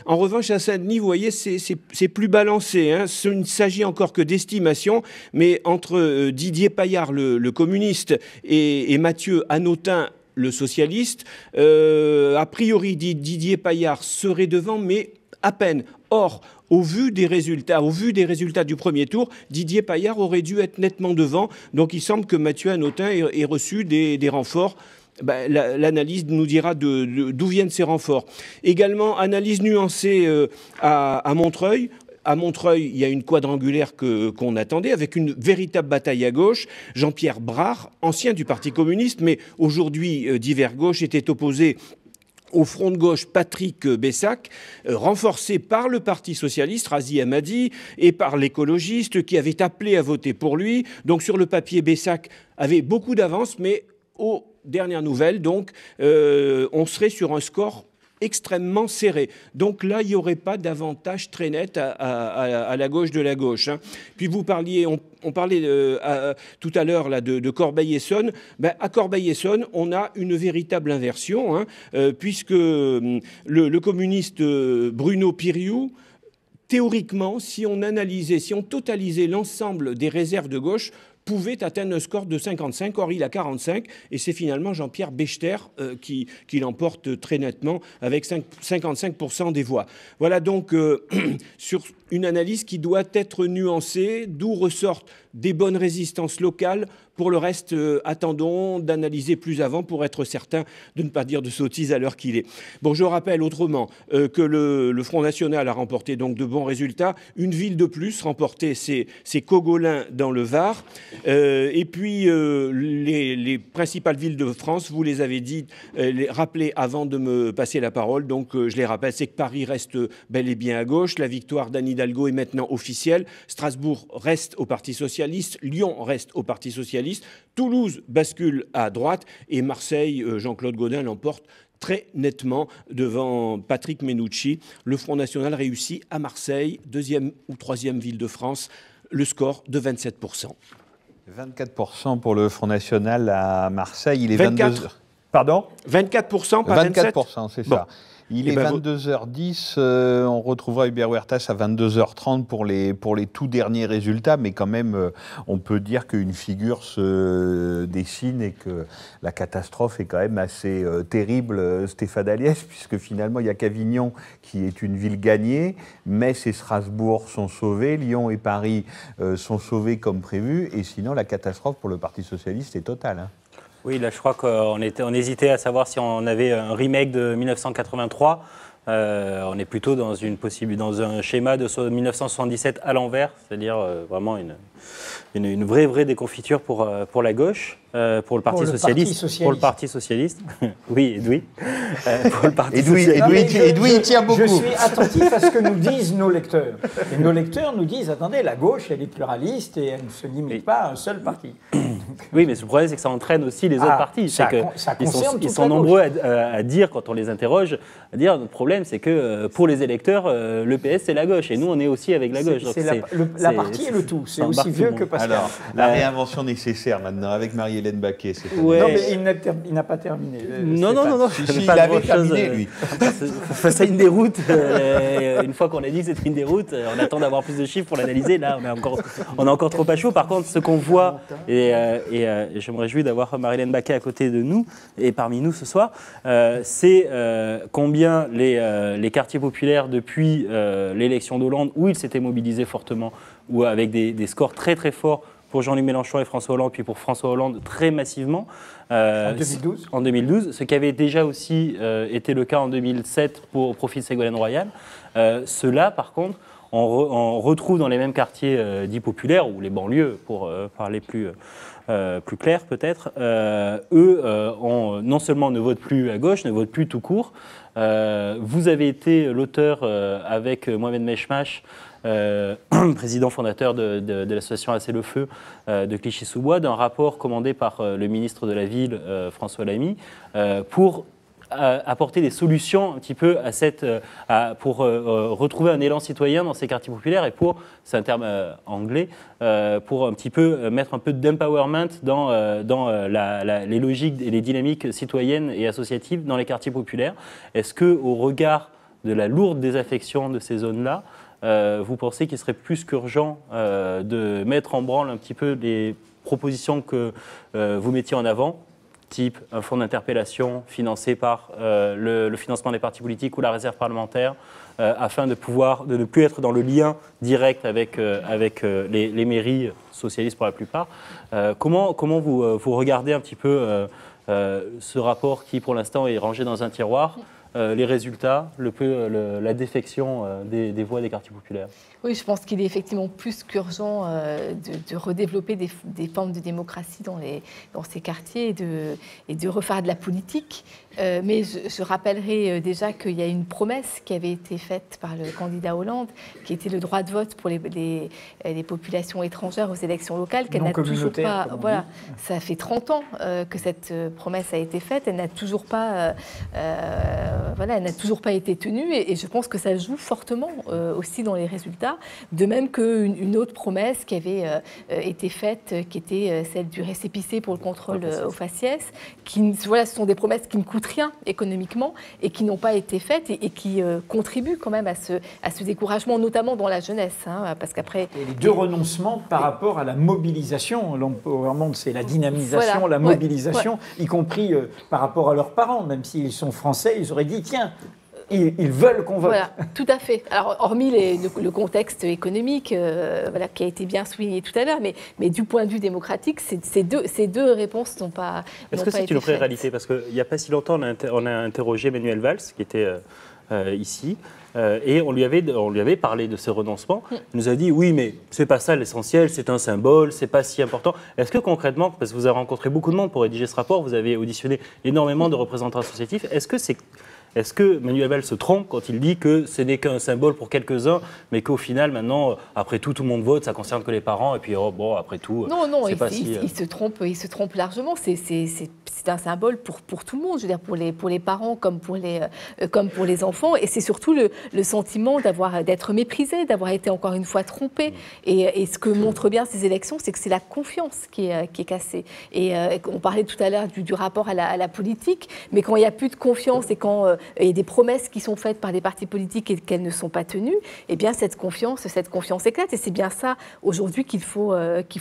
En revanche, à Saint-Denis, vous voyez, c'est plus balancé. Hein. Il ne s'agit encore que d'estimation, mais entre Didier Paillard, le communiste, et Mathieu Hanotin, le socialiste, a priori, Didier Paillard serait devant, mais à peine. Or, au vu des résultats du premier tour, Didier Paillard aurait dû être nettement devant. Donc, il semble que Mathieu Hanotin ait reçu des renforts. L'analyse nous dira d'où viennent ces renforts. Également, analyse nuancée à Montreuil. À Montreuil, il y a une quadrangulaire qu'on attendait, avec une véritable bataille à gauche. Jean-Pierre Brard, ancien du Parti communiste, mais aujourd'hui divers gauche, était opposé au front de gauche Patrick Bessac, renforcé par le Parti socialiste, Razi Hamadi, et par l'écologiste qui avait appelé à voter pour lui. Donc sur le papier, Bessac avait beaucoup d'avance, mais aux dernières nouvelles, donc, on serait sur un score extrêmement serré. Donc là, il n'y aurait pas d'avantage très net à la gauche de la gauche. Hein. Puis vous parliez, on parlait tout à l'heure là, de Corbeil-Essonnes. À Corbeil-Essonnes, on a une véritable inversion, hein, puisque le communiste Bruno Piriou, théoriquement, si on totalisait l'ensemble des réserves de gauche, pouvait atteindre un score de 55, or il a 45, et c'est finalement Jean-Pierre Bechter qui l'emporte très nettement avec 55% des voix. Voilà donc sur une analyse qui doit être nuancée, d'où ressortent des bonnes résistances locales. Pour le reste, attendons d'analyser plus avant pour être certain de ne pas dire de sottises à l'heure qu'il est. Bon, je rappelle autrement que le Front National a remporté donc de bons résultats. Une ville de plus remportée, c'est Cogolin dans le Var. Et puis, les principales villes de France, vous les avez dit, les rappelées avant de me passer la parole. Donc, je les rappelle, c'est que Paris reste bel et bien à gauche. La victoire d'Anne Hidalgo est maintenant officielle. Strasbourg reste au Parti socialiste. Lyon reste au Parti socialiste. Toulouse bascule à droite et Marseille, Jean-Claude Gaudin l'emporte très nettement devant Patrick Menucci. Le Front National réussit à Marseille, deuxième ou troisième ville de France, le score de 27%. 24% pour le Front National à Marseille. Il est 24. 22h. Pardon ? 24%, pas 27%. 24%, c'est ça. Il est 22h10, on retrouvera Hubert Huertas à 22h30 pour les tout derniers résultats, mais quand même, on peut dire qu'une figure se dessine et que la catastrophe est quand même assez terrible, Stéphane Aliès, puisque finalement, il n'y a qu'Avignon qui est une ville gagnée, Metz et Strasbourg sont sauvés, Lyon et Paris sont sauvés comme prévu, et sinon, la catastrophe pour le Parti socialiste est totale. Hein. Oui, là, je crois qu'on hésitait à savoir si on avait un remake de 1983. On est plutôt dans un schéma de 1977 à l'envers, c'est-à-dire vraiment une vraie déconfiture pour la gauche, pour le Parti socialiste. Pour le Parti socialiste. Oui, Edoui. Pour le Parti socialiste. Edoui, il tient beaucoup. Je suis attentif à ce que nous disent nos lecteurs. Et nos lecteurs nous disent, attendez, la gauche, elle est pluraliste et elle ne se limite pas à un seul parti. Oui, mais le problème, c'est que ça entraîne aussi les autres partis. Ils sont nombreux à dire, quand on les interroge, notre problème, c'est que pour les électeurs, le PS, c'est la gauche. Et nous, on est aussi avec la gauche. La partie et le tout. C'est aussi vieux que Pascal. Alors, la réinvention nécessaire maintenant, avec Marie-Hélène Marie-Hélène Baquet. Ouais. Non, mais il n'a pas terminé. Non. Si, il avait terminé, lui. Face à une déroute, une fois qu'on a dit que c'était une déroute, on attend d'avoir plus de chiffres pour l'analyser. Là, on est encore trop à chaud. Par contre, ce qu'on voit, et je me réjouis d'avoir Marie-Hélène Baquet à côté de nous et parmi nous ce soir, c'est combien les quartiers populaires, depuis l'élection d'Hollande, où ils s'étaient mobilisés fortement, ou avec des scores très très forts pour Jean-Luc Mélenchon et François Hollande, puis pour François Hollande très massivement. En 2012 En 2012, ce qui avait déjà aussi été le cas en 2007 au profit de Ségolène Royal. Ceux-là, par contre, on retrouve dans les mêmes quartiers dits populaires, ou les banlieues, pour parler plus clair peut-être, non seulement ne votent plus à gauche, ne votent plus tout court. Vous avez été l'auteur avec Mohamed Mechmash, président fondateur de l'association Assez le Feu de Clichy-sous-Bois, d'un rapport commandé par le ministre de la Ville, François Lamy, pour apporter des solutions un petit peu pour retrouver un élan citoyen dans ces quartiers populaires et c'est un terme anglais, pour un petit peu mettre un peu d'empowerment dans les logiques et les dynamiques citoyennes et associatives dans les quartiers populaires. Est-ce qu'au regard de la lourde désaffection de ces zones-là, vous pensez qu'il serait plus qu'urgent de mettre en branle un petit peu les propositions que vous mettiez en avant, type un fonds d'interpellation financé par le financement des partis politiques ou la réserve parlementaire, afin de ne plus être dans le lien direct avec les mairies socialistes pour la plupart. Comment vous regardez un petit peu ce rapport qui, pour l'instant, est rangé dans un tiroir, les résultats, la défection des voix des quartiers populaires? Oui, je pense qu'il est effectivement plus qu'urgent de redévelopper des formes de démocratie dans ces quartiers et de refaire de la politique. Mais je rappellerai déjà qu'il y a une promesse qui avait été faite par le candidat Hollande, qui était le droit de vote pour les populations étrangères aux élections locales, qu'elle n'a toujours pas. Voilà, ça fait 30 ans que cette promesse a été faite, elle n'a toujours pas, elle n'a toujours pas été tenue, et je pense que ça joue fortement aussi dans les résultats. De même qu'une autre promesse qui avait été faite, qui était celle du récépissé pour le contrôle au faciès, ce sont des promesses qui ne coûtent rien économiquement et qui n'ont pas été faites et qui contribuent quand même à ce découragement, notamment dans la jeunesse. Parce qu'après, les deux renoncements par rapport à la mobilisation, l'empowerment, c'est la dynamisation, la mobilisation, y compris par rapport à leurs parents, même s'ils sont français, ils auraient dit tiens, ils veulent qu'on vote. Voilà, tout à fait. Alors, hormis le contexte économique, qui a été bien souligné tout à l'heure, mais du point de vue démocratique, ces deux réponses n'ont pas été faites. Est-ce que c'est une vraie réalité? Parce qu'il n'y a pas si longtemps, on a interrogé Manuel Valls, qui était ici, et on lui avait parlé de ce renoncement. Il nous a dit oui, mais c'est pas ça l'essentiel, c'est un symbole, c'est pas si important. Est-ce que concrètement, parce que vous avez rencontré beaucoup de monde pour rédiger ce rapport, vous avez auditionné énormément de représentants associatifs, est-ce que Manuel Valls se trompe quand il dit que ce n'est qu'un symbole pour quelques-uns, mais qu'au final, maintenant, après tout le monde vote, ça ne concerne que les parents, et puis après tout, c'est pas si... Il se trompe largement. C'est un symbole pour tout le monde, je veux dire, pour les parents comme pour les enfants, et c'est surtout le sentiment d'être méprisé, d'avoir été encore une fois trompé. Et ce que montrent bien ces élections, c'est que c'est la confiance qui est cassée. Et on parlait tout à l'heure du rapport à la politique, mais quand il n'y a plus de confiance et quand il y a des promesses qui sont faites par des partis politiques et qu'elles ne sont pas tenues, eh bien cette confiance éclate. Et c'est bien ça aujourd'hui qu'il faut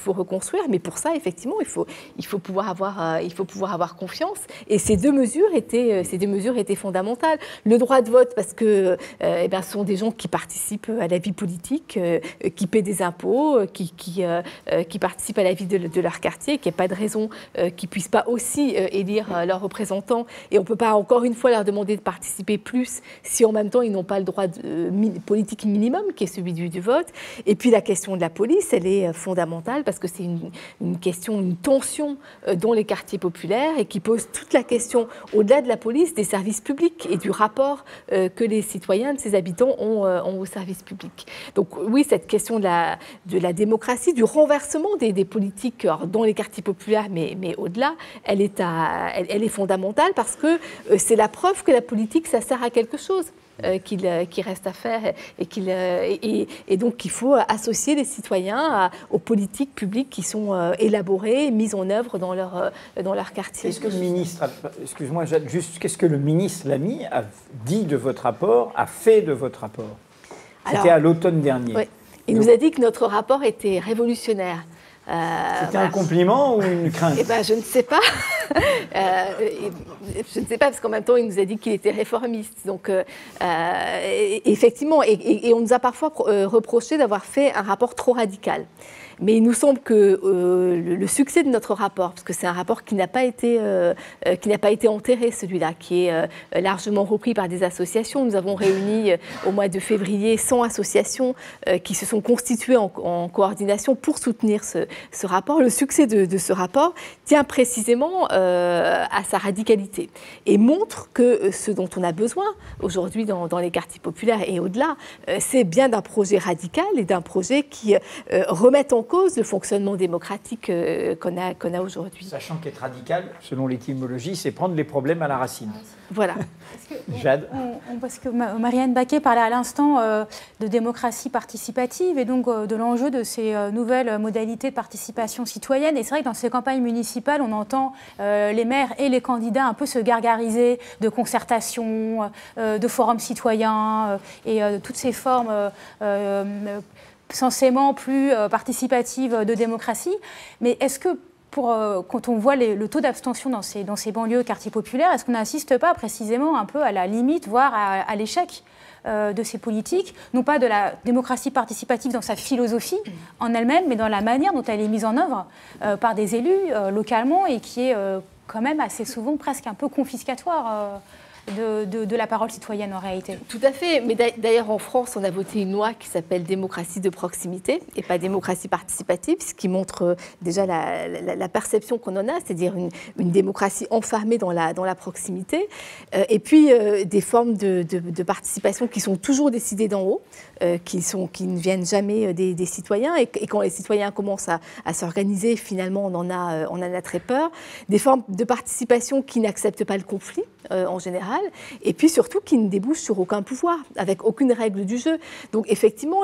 reconstruire. Mais pour ça, effectivement, il faut pouvoir avoir confiance. Et ces deux mesures étaient fondamentales. Le droit de vote, parce que ce sont des gens qui participent à la vie politique, qui paient des impôts, qui participent à la vie de leur quartier, qu'il n'y ait pas de raison qu'ils ne puissent pas aussi élire leurs représentants. Et on ne peut pas encore une fois leur demander de participer plus si en même temps ils n'ont pas le droit politique minimum qui est celui du vote. Et puis la question de la police, elle est fondamentale parce que c'est une tension dans les quartiers populaires et qui pose toute la question, au-delà de la police, des services publics et du rapport que les citoyens, de ces habitants ont au service public. Donc oui, cette question de la démocratie, du renversement des politiques dans les quartiers populaires, mais au-delà, elle est fondamentale parce que c'est la preuve que la politique, ça sert à quelque chose. qu'il reste à faire et donc il faut associer les citoyens aux politiques publiques qui sont élaborées, mises en œuvre dans leur quartier. Est-ce que le ministre, excuse-moi, juste, qu'est-ce que le ministre Lamy a dit de votre rapport, a fait de votre rapport? C'était à l'automne dernier. Oui. Il nous a dit que notre rapport était révolutionnaire. C'était un compliment ou une crainte? Eh ben, je ne sais pas. Je ne sais pas, parce qu'en même temps, il nous a dit qu'il était réformiste. Donc, effectivement, et on nous a parfois reproché d'avoir fait un rapport trop radical. Mais il nous semble que le succès de notre rapport, parce que c'est un rapport qui n'a pas été enterré, celui-là, qui est largement repris par des associations. Nous avons réuni au mois de février 100 associations qui se sont constituées en coordination pour soutenir ce rapport. Le succès de ce rapport tient précisément à sa radicalité et montre que ce dont on a besoin aujourd'hui dans les quartiers populaires et au-delà, c'est bien d'un projet radical et d'un projet qui remette en cause le fonctionnement démocratique qu'on a aujourd'hui. Sachant qu'être radical, selon l'étymologie, c'est prendre les problèmes à la racine. Voilà. Jade. Parce que Marianne Baquet parlait à l'instant de démocratie participative et donc de l'enjeu de ces nouvelles modalités de participation citoyenne. Et c'est vrai que dans ces campagnes municipales, on entend les maires et les candidats un peu se gargariser de concertation, de forums citoyens et toutes ces formes censément plus participative de démocratie. Mais est-ce que, quand on voit le taux d'abstention dans ces banlieues, quartiers populaires, est-ce qu'on n'assiste pas précisément un peu à la limite, voire à l'échec de ces politiques, non pas de la démocratie participative dans sa philosophie en elle-même, mais dans la manière dont elle est mise en œuvre par des élus localement et qui est quand même assez souvent presque un peu confiscatoire de la parole citoyenne en réalité. Tout à fait, mais d'ailleurs en France on a voté une loi qui s'appelle démocratie de proximité et pas démocratie participative, ce qui montre déjà la perception qu'on en a, c'est-à-dire une démocratie enfermée dans la proximité, et puis des formes de participation qui sont toujours décidées d'en haut, qui ne viennent jamais des citoyens, et quand les citoyens commencent à s'organiser, finalement on en a très peur, des formes de participation qui n'acceptent pas le conflit en général, et puis surtout qui ne débouchent sur aucun pouvoir, avec aucune règle du jeu. Donc effectivement,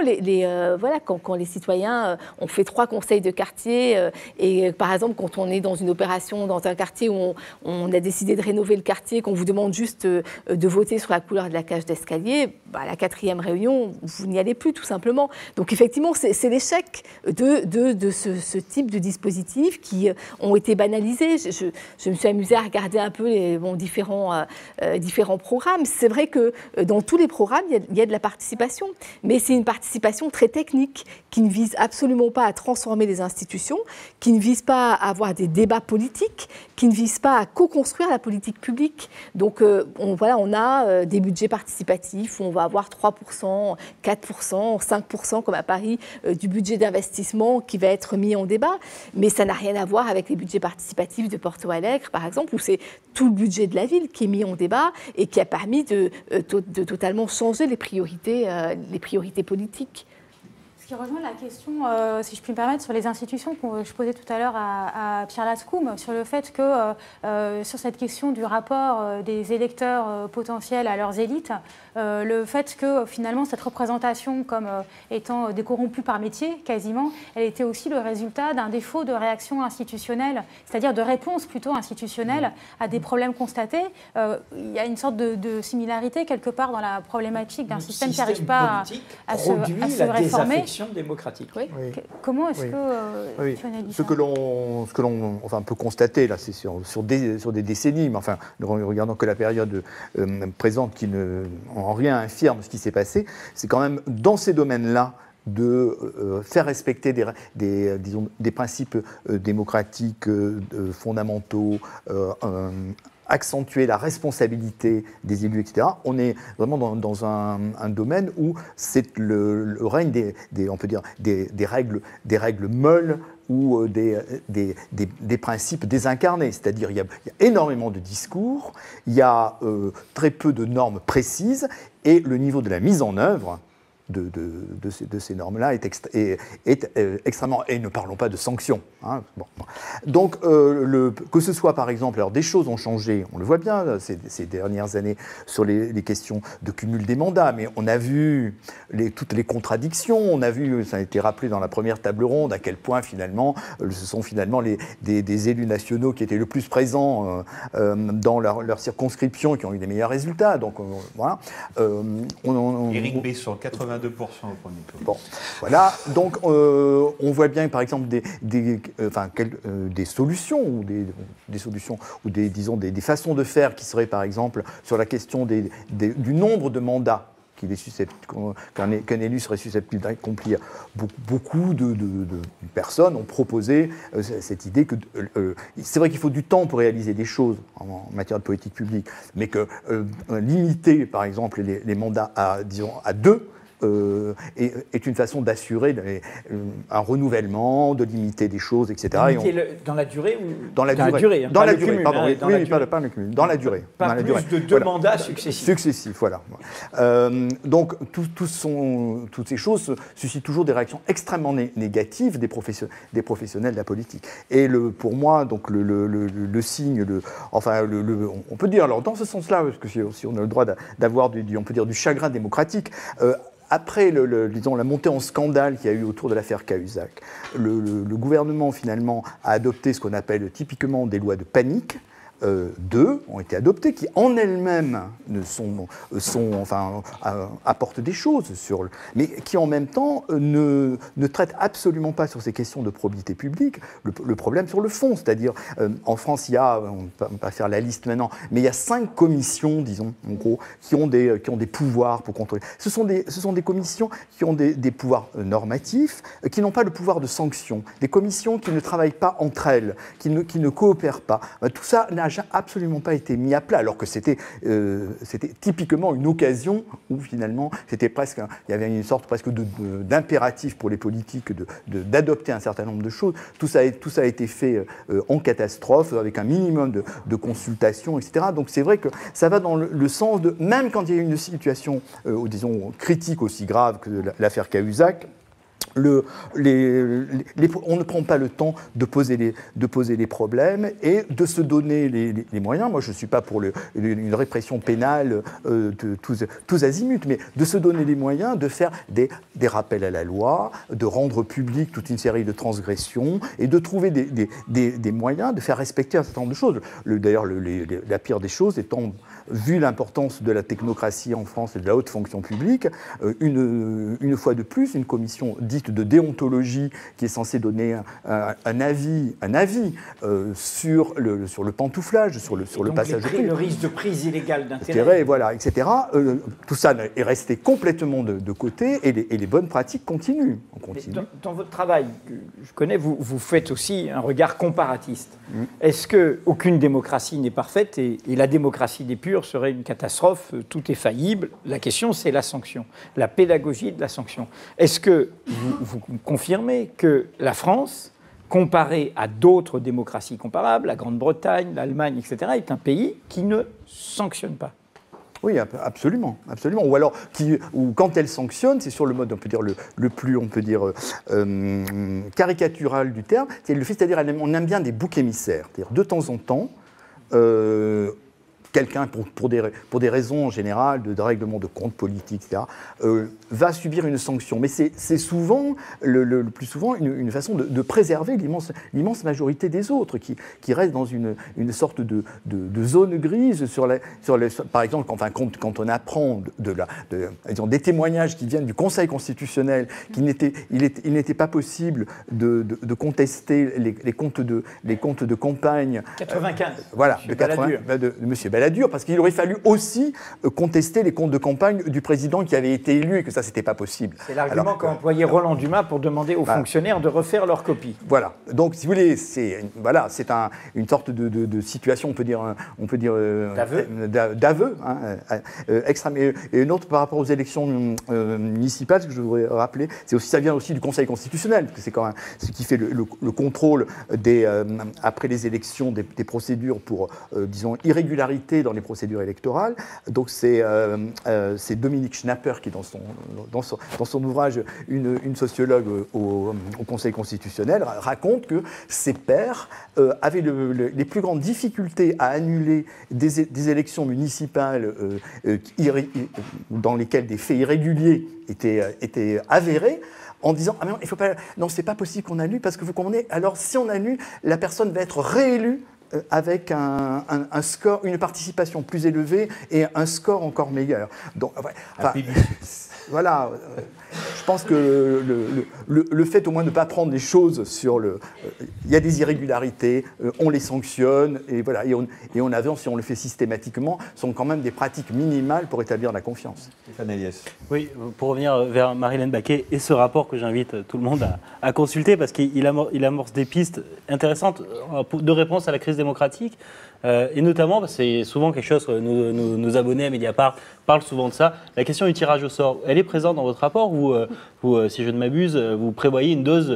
voilà, quand les citoyens ont fait 3 conseils de quartier, et par exemple quand on est dans une opération dans un quartier où on a décidé de rénover le quartier, qu'on vous demande juste de voter sur la couleur de la cage d'escalier, à la 4e réunion, vous n'y allez plus tout simplement. Donc effectivement, c'est l'échec de ce type de dispositifs qui ont été banalisés. Je me suis amusée à regarder un peu les différents programmes. C'est vrai que dans tous les programmes, il y a de la participation, mais c'est une participation très technique qui ne vise absolument pas à transformer les institutions, qui ne vise pas à avoir des débats politiques, qui ne vise pas à co-construire la politique publique. Donc on a des budgets participatifs où on va avoir 3%, 4%, 5% comme à Paris du budget d'investissement qui va être mis en débat, mais ça n'a rien à voir avec les budgets participatifs de Porto Alegre, par exemple, où c'est tout le budget de la ville qui est mis en débat et qui a permis de totalement changer les priorités politiques. Ce qui rejoint la question, si je puis me permettre, sur les institutions que je posais tout à l'heure à Pierre Lascoum, sur le fait que, sur cette question du rapport des électeurs potentiels à leurs élites, le fait que finalement cette représentation comme étant décorrompue par métier, quasiment, elle était aussi le résultat d'un défaut de réaction institutionnelle, c'est-à-dire de réponse plutôt institutionnelle à des problèmes constatés. Il y a une sorte de similarité quelque part dans la problématique d'un système qui n'arrive pas à se réformer. Démocratique. Oui. Oui. Comment est-ce que tu analyses ce que l'on peut constater, là, c'est sur des décennies, mais enfin, ne regardant que la période présente qui ne en rien infirme ce qui s'est passé, c'est quand même dans ces domaines-là de faire respecter des principes démocratiques fondamentaux, accentuer la responsabilité des élus, etc. On est vraiment dans un domaine où c'est le règne on peut dire des règles molles ou des principes désincarnés. C'est-à-dire il y a énormément de discours, il y a très peu de normes précises, et le niveau de la mise en œuvre de ces normes-là est extrêmement... Et ne parlons pas de sanctions. Hein. Bon. Donc, que ce soit, par exemple, alors des choses ont changé, on le voit bien ces dernières années, sur les questions de cumul des mandats, mais on a vu toutes les contradictions, on a vu, ça a été rappelé dans la première table ronde, à quel point, finalement, ce sont finalement des élus nationaux qui étaient le plus présents dans leur circonscription, qui ont eu des meilleurs résultats. Donc, voilà. Éric Besson, 82% au premier tour. Bon, voilà. Donc, on voit bien, par exemple, des solutions ou disons des façons de faire qui seraient, par exemple, sur la question du nombre de mandats qu'un élu serait susceptible d'accomplir. Beaucoup de personnes ont proposé cette idée que c'est vrai qu'il faut du temps pour réaliser des choses en matière de politique publique, mais que limiter, par exemple, les mandats à 2 est une façon d'assurer un renouvellement, de limiter des choses, etc. Dans la durée ou dans la durée, dans la durée, pardon, hein, pas le cumul, dans la durée. Pas dans la plus durée. de 2 mandats successifs. Successifs, voilà. Donc, toutes ces choses suscitent toujours des réactions extrêmement négatives des professionnels de la politique. Et pour moi, donc, le signe, on peut dire, alors dans ce sens-là, parce que si on a le droit d'avoir on peut dire du chagrin démocratique, après disons, la montée en scandale qu'il y a eu autour de l'affaire Cahuzac, le gouvernement finalement a adopté ce qu'on appelle typiquement des lois de panique. 2 ont été adoptées qui en elles-mêmes apportent des choses mais qui en même temps ne traitent absolument pas sur ces questions de probité publique le problème sur le fond, c'est-à-dire en France on ne va pas faire la liste maintenant, mais il y a 5 commissions, disons en gros, qui ont des pouvoirs pour contrôler. Ce sont des commissions qui ont des pouvoirs normatifs, qui n'ont pas le pouvoir de sanction, des commissions qui ne travaillent pas entre elles, qui ne coopèrent pas. Tout ça n'a absolument pas été mis à plat, alors que c'était typiquement une occasion où finalement il y avait une sorte presque d'impératif pour les politiques d'adopter un certain nombre de choses. Tout ça a été fait en catastrophe, avec un minimum de consultation, etc. Donc c'est vrai que ça va dans le sens de, même quand il y a une situation, disons, critique aussi grave que l'affaire Cahuzac, on ne prend pas le temps de poser les problèmes et de se donner les moyens. Moi, je ne suis pas pour une répression pénale tous azimuts, mais de se donner les moyens de faire des rappels à la loi, de rendre public toute une série de transgressions et de trouver des moyens de faire respecter un certain nombre de choses. D'ailleurs, la pire des choses étant, vu l'importance de la technocratie en France et de la haute fonction publique, une fois de plus, une commission dite de déontologie qui est censée donner un avis sur le pantouflage, sur le passage de le risque de prise illégale d'intérêt, voilà, etc. Tout ça est resté complètement de côté et les bonnes pratiques continuent. Dans votre travail, je connais, vous faites aussi un regard comparatiste. Est-ce qu'aucune démocratie n'est parfaite et la démocratie des purs serait une catastrophe, tout est faillible? La question, c'est la sanction, la pédagogie de la sanction. Est-ce que vous confirmez que la France, comparée à d'autres démocraties comparables, la Grande-Bretagne, l'Allemagne, etc., est un pays qui ne sanctionne pas? Oui, absolument, absolument. Ou alors, quand elle sanctionne, c'est sur le mode, on peut dire, le plus, on peut dire, caricatural du terme, c'est-à-dire on aime bien des boucs émissaires. C'est-à-dire, de temps en temps, quelqu'un, pour des raisons générales de règlement de compte politique, etc., va subir une sanction. Mais c'est souvent, le plus souvent, une façon de préserver l'immense majorité des autres, qui restent dans une sorte de zone grise par exemple, quand on apprend disons, des témoignages qui viennent du Conseil constitutionnel, qu'il n'était pas possible de contester les comptes de campagne. 95. Voilà, de M. Balladur, parce qu'il aurait fallu aussi contester les comptes de campagne du président qui avait été élu et que ça, c'était pas possible. C'est l'argument qu'a employé Roland Dumas pour demander aux fonctionnaires de refaire leur copie. Voilà. Donc, si vous voulez, c'est une sorte de situation, on peut dire d'aveu, extrême. Et une autre par rapport aux élections municipales, ce que je voudrais rappeler, ça vient aussi du Conseil constitutionnel, parce que c'est quand même ce qui fait le contrôle après les élections des procédures pour, disons, irrégularité irrégularité dans les procédures électorales. Donc c'est Dominique Schnapper qui, dans son ouvrage Une sociologue au Conseil constitutionnel, raconte que ses pairs avaient les plus grandes difficultés à annuler des élections municipales dans lesquelles des faits irréguliers étaient avérés, en disant « Ah mais non, c'est pas possible qu'on annule, parce que vous comprenez, alors si on annule, la personne va être réélue avec un score, une participation plus élevée et un score encore meilleur. » Donc, voilà, je pense que le fait au moins de ne pas prendre les choses sur il y a des irrégularités, on les sanctionne, et voilà, et on avance, si on le fait systématiquement, sont quand même des pratiques minimales pour établir la confiance. Stéphane Eliès. Oui, pour revenir vers Marie-Hélène Baquet et ce rapport que j'invite tout le monde à consulter, parce qu'il amorce des pistes intéressantes de réponse à la crise démocratique. Et notamment, c'est souvent quelque chose que nos abonnés à Mediapart parlent souvent de ça, la question du tirage au sort. Elle est présente dans votre rapport où, si je ne m'abuse, vous prévoyez une dose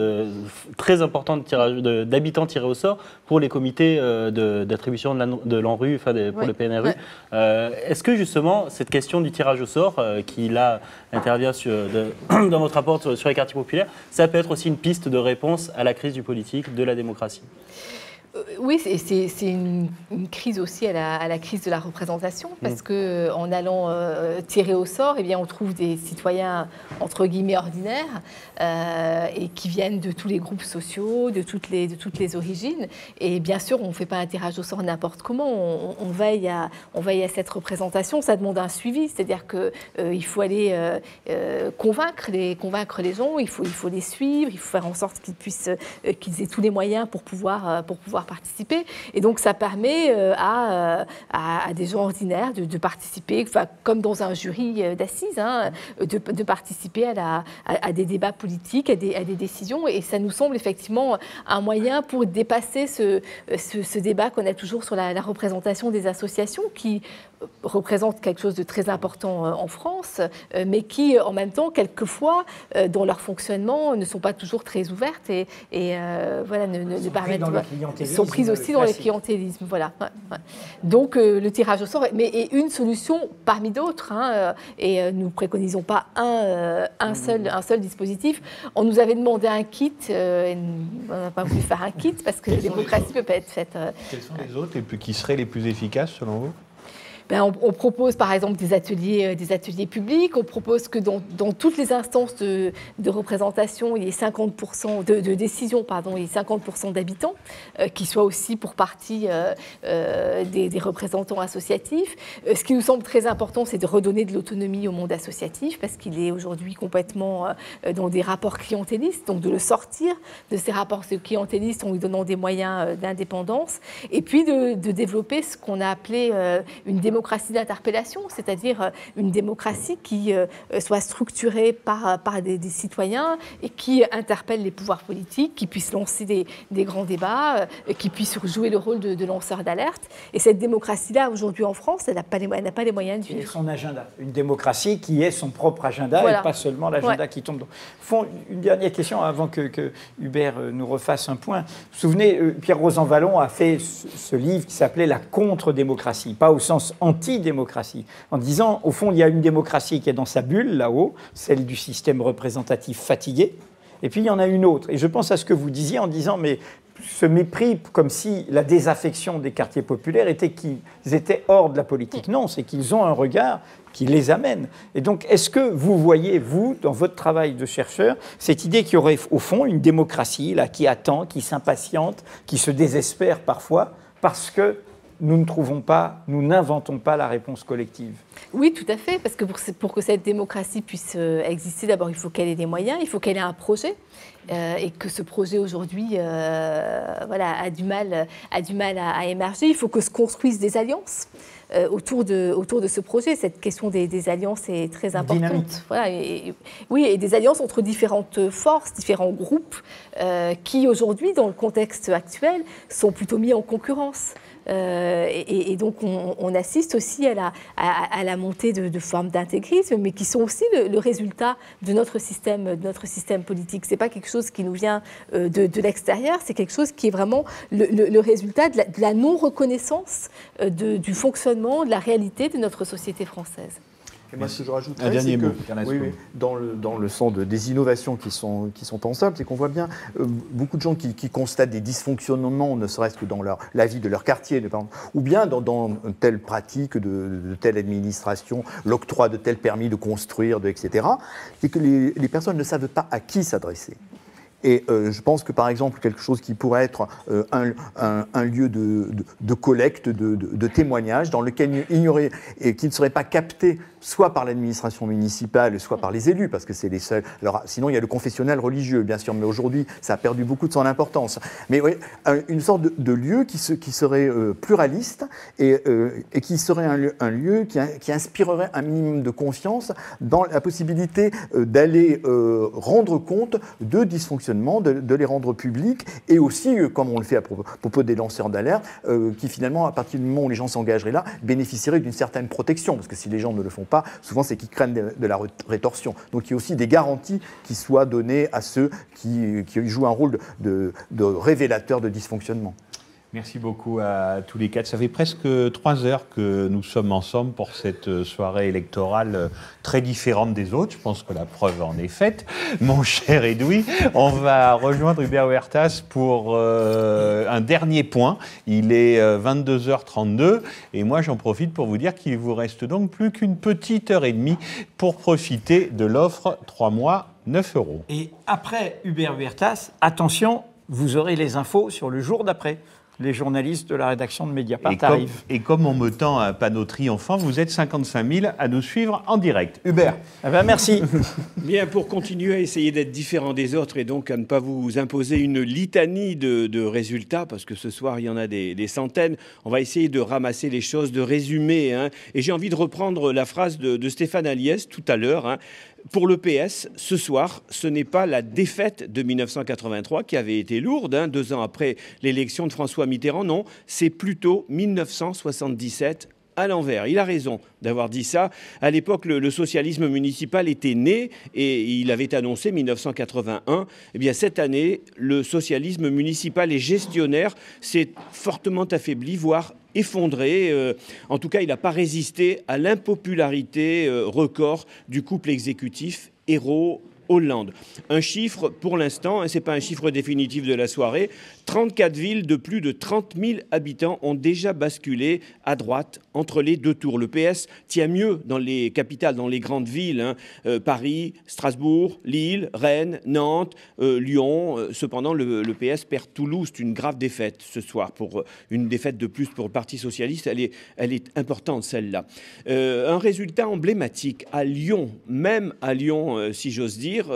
très importante d'habitants tirés au sort pour les comités d'attribution de l'ANRU, pour le PNRU. Est-ce que justement, cette question du tirage au sort, qui là intervient dans votre rapport sur les quartiers populaires, ça peut être aussi une piste de réponse à la crise du politique, de la démocratie? Oui, c'est une crise aussi à la crise de la représentation, parce qu'en allant tirer au sort, eh bien, on trouve des citoyens entre guillemets ordinaires et qui viennent de tous les groupes sociaux, de toutes les origines. Et bien sûr, on ne fait pas un tirage au sort n'importe comment. On veille à cette représentation. Ça demande un suivi, c'est-à-dire qu'il faut aller convaincre les gens, il faut les suivre, il faut faire en sorte qu'ils aient tous les moyens pour pouvoir participer. Et donc, ça permet à des gens ordinaires de participer, comme dans un jury d'assises, de participer à des débats politiques, à des décisions. Et ça nous semble effectivement un moyen pour dépasser ce débat qu'on a toujours sur la représentation des associations, qui représentent quelque chose de très important en France, mais qui, en même temps, quelquefois, dans leur fonctionnement, ne sont pas toujours très ouvertes et voilà, ne permettent pas. Sont prises aussi dans le clientélisme. Voilà. Donc, le tirage au sort est une solution parmi d'autres. Et nous ne préconisons pas un seul dispositif. On nous avait demandé un kit. Et on n'a pas voulu faire un kit parce que la démocratie ne peut pas être faite. Quels sont les autres qui seraient les plus efficaces selon vous? On propose par exemple des ateliers publics. On propose que dans toutes les instances de représentation, il y ait 50% de décision, il y ait 50% d'habitants qui soient aussi pour partie des représentants associatifs. Ce qui nous semble très important, c'est de redonner de l'autonomie au monde associatif, parce qu'il est aujourd'hui complètement dans des rapports clientélistes, donc de le sortir de ces rapports clientélistes en lui donnant des moyens d'indépendance, et puis de développer ce qu'on a appelé une démocratie d'interpellation, c'est-à-dire une démocratie qui soit structurée par des citoyens et qui interpelle les pouvoirs politiques, qui puisse lancer des grands débats, qui puisse jouer le rôle de lanceur d'alerte. Et cette démocratie-là, aujourd'hui en France, elle n'a pas les moyens de vivre. Son agenda. Une démocratie qui est son propre agenda, voilà. Et pas seulement l'agenda qui tombe. Une dernière question avant que Hubert nous refasse un point. Vous vous souvenez, Pierre Rosanvallon a fait ce livre qui s'appelait La contre-démocratie, pas au sens anti-démocratie, en disant, au fond, il y a une démocratie qui est dans sa bulle, là-haut, celle du système représentatif fatigué, et puis il y en a une autre. Et je pense à ce que vous disiez en disant, mais ce mépris, comme si la désaffection des quartiers populaires était qu'ils étaient hors de la politique. Non, c'est qu'ils ont un regard qui les amène. Et donc, est-ce que vous voyez, vous, dans votre travail de chercheur, cette idée qu'il y aurait, au fond, une démocratie là, qui attend, qui s'impatiente, qui se désespère parfois, parce que nous n'inventons pas la réponse collective? Oui, tout à fait, parce que pour que cette démocratie puisse exister, d'abord, il faut qu'elle ait des moyens, il faut qu'elle ait un projet, et que ce projet, aujourd'hui, a du mal à émerger. Il faut que se construisent des alliances autour de ce projet. Cette question des alliances est très importante. Voilà, et des alliances entre différentes forces, différents groupes, qui, aujourd'hui, dans le contexte actuel, sont plutôt mis en concurrence. Et donc, on assiste aussi à la montée de formes d'intégrisme, mais qui sont aussi le résultat de notre système politique. Ce n'est pas quelque chose qui nous vient de l'extérieur, c'est quelque chose qui est vraiment le résultat de la non-reconnaissance du fonctionnement, de la réalité de notre société française. Et moi, ce que je rajouterais, c'est que dans le sens des innovations qui sont pensables, c'est qu'on voit bien beaucoup de gens qui constatent des dysfonctionnements, ne serait-ce que dans la vie de leur quartier, ou bien dans telle pratique de telle administration, l'octroi de tel permis de construire, etc. C'est que les personnes ne savent pas à qui s'adresser. Et je pense que, par exemple, quelque chose qui pourrait être un lieu de collecte, de témoignage, dans lequel il n'y aurait, et qui ne serait pas capté soit par l'administration municipale, soit par les élus, parce que c'est les seuls. Alors, sinon, il y a le confessionnal religieux, bien sûr, mais aujourd'hui, ça a perdu beaucoup de son importance. Mais oui, une sorte de lieu qui serait pluraliste et qui serait un lieu qui inspirerait un minimum de confiance dans la possibilité d'aller rendre compte de dysfonctionnements, de les rendre publics, et aussi, comme on le fait à propos des lanceurs d'alerte, qui finalement, à partir du moment où les gens s'engageraient là, bénéficieraient d'une certaine protection, parce que si les gens ne le font pas, souvent c'est qu'ils craignent de la rétorsion. Donc il y a aussi des garanties qui soient données à ceux qui jouent un rôle de révélateur de dysfonctionnement. Merci beaucoup à tous les quatre. Ça fait presque 3 heures que nous sommes ensemble pour cette soirée électorale très différente des autres. Je pense que la preuve en est faite. Mon cher Edoui, on va rejoindre Hubert Huertas pour un dernier point. Il est 22h32 et moi j'en profite pour vous dire qu'il vous reste donc plus qu'une petite heure et demie pour profiter de l'offre 3 mois, 9 €. Et après Hubert Huertas, attention, vous aurez les infos sur le jour d'après. Les journalistes de la rédaction de Mediapart arrivent. Et comme on me tend un panneau triomphant, vous êtes 55 000 à nous suivre en direct. Hubert. Eh ben merci. Bien, pour continuer à essayer d'être différent des autres et donc à ne pas vous imposer une litanie de résultats, parce que ce soir, il y en a des centaines, on va essayer de ramasser les choses, de résumer. Hein. Et j'ai envie de reprendre la phrase de Stéphane Aliès tout à l'heure. Hein. Pour le PS, ce soir, ce n'est pas la défaite de 1983 qui avait été lourde, 2 ans après l'élection de François Mitterrand, non, c'est plutôt 1977 à l'envers. Il a raison d'avoir dit ça. À l'époque, le socialisme municipal était né et il avait annoncé 1981. Eh bien, cette année, le socialisme municipal et gestionnaire s'est fortement affaibli, voire effondré. En tout cas, il n'a pas résisté à l'impopularité record du couple exécutif Ayrault-Hollande. Un chiffre, pour l'instant, ce n'est pas un chiffre définitif de la soirée, 34 villes de plus de 30 000 habitants ont déjà basculé à droite entre les deux tours. Le PS tient mieux dans les capitales, dans les grandes villes, Paris, Strasbourg, Lille, Rennes, Nantes, Lyon. Cependant, le PS perd Toulouse. C'est une grave défaite ce soir. Pour une défaite de plus pour le Parti socialiste, elle est importante, celle-là. Un résultat emblématique à Lyon, même à Lyon, si j'ose dire.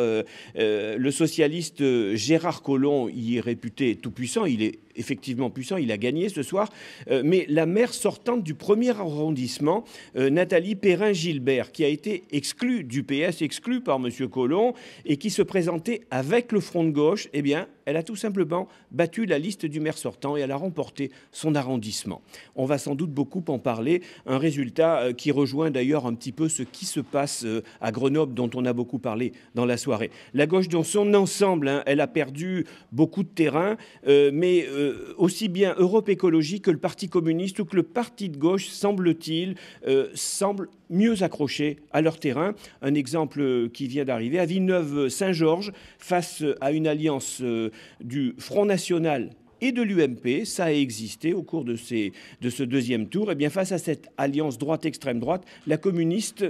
Le socialiste Gérard Collomb y est réputé tout puissant, il est effectivement puissant, il a gagné ce soir, mais la maire sortante du 1er arrondissement, Nathalie Perrin-Gilbert, qui a été exclue du PS, exclue par M. Collomb, et qui se présentait avec le Front de gauche, eh bien, elle a tout simplement battu la liste du maire sortant et elle a remporté son arrondissement. On va sans doute beaucoup en parler, un résultat qui rejoint d'ailleurs un petit peu ce qui se passe à Grenoble, dont on a beaucoup parlé dans la soirée. La gauche dans son ensemble, elle a perdu beaucoup de terrain, mais aussi bien Europe Écologie que le Parti communiste ou que le Parti de gauche, semble-t-il, semblent mieux accrochés à leur terrain. Un exemple qui vient d'arriver à Villeneuve-Saint-Georges, face à une alliance du Front National et de l'UMP, ça a existé au cours de ce deuxième tour. Et bien face à cette alliance droite-extrême droite, la communiste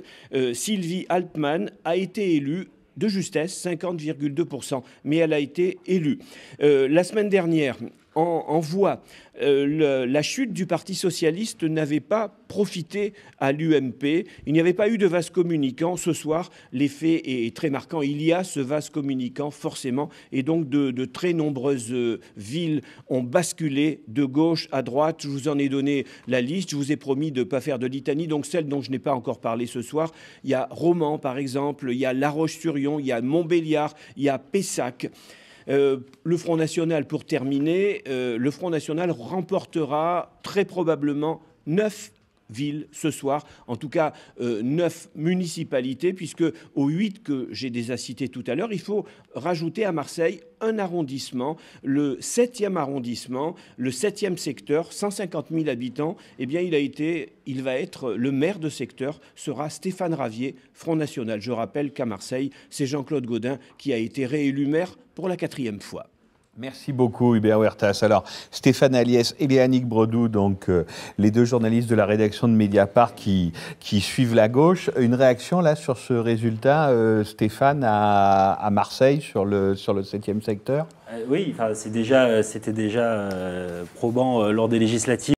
Sylvie Altmann a été élue de justesse, 50,2%, mais elle a été élue. La semaine dernière, en voix, la chute du Parti socialiste n'avait pas profité à l'UMP. Il n'y avait pas eu de vase communicant. Ce soir, l'effet est très marquant. Il y a ce vase communicant, forcément, et donc de très nombreuses villes ont basculé de gauche à droite. Je vous en ai donné la liste. Je vous ai promis de ne pas faire de litanie. Donc celle dont je n'ai pas encore parlé ce soir, il y a Romans, par exemple, il y a La Roche-sur-Yon, il y a Montbéliard, il y a Pessac. Le Front National, pour terminer, le Front National remportera très probablement 9 villes ce soir, en tout cas 9 municipalités, puisque aux 8 que j'ai déjà cités tout à l'heure, il faut rajouter à Marseille un arrondissement, le 7e arrondissement, le 7e secteur, 150 000 habitants. Eh bien, il va être le maire de secteur, sera Stéphane Ravier, Front National. Je rappelle qu'à Marseille, c'est Jean-Claude Gaudin qui a été réélu maire pour la 4e fois. Merci beaucoup Hubert Huertas. Alors Stéphane Aliès et Léanique Bredou, donc les deux journalistes de la rédaction de Mediapart qui suivent la gauche. Une réaction là sur ce résultat, Stéphane, à Marseille sur le 7e secteur? Oui, c'était déjà probant lors des législatives.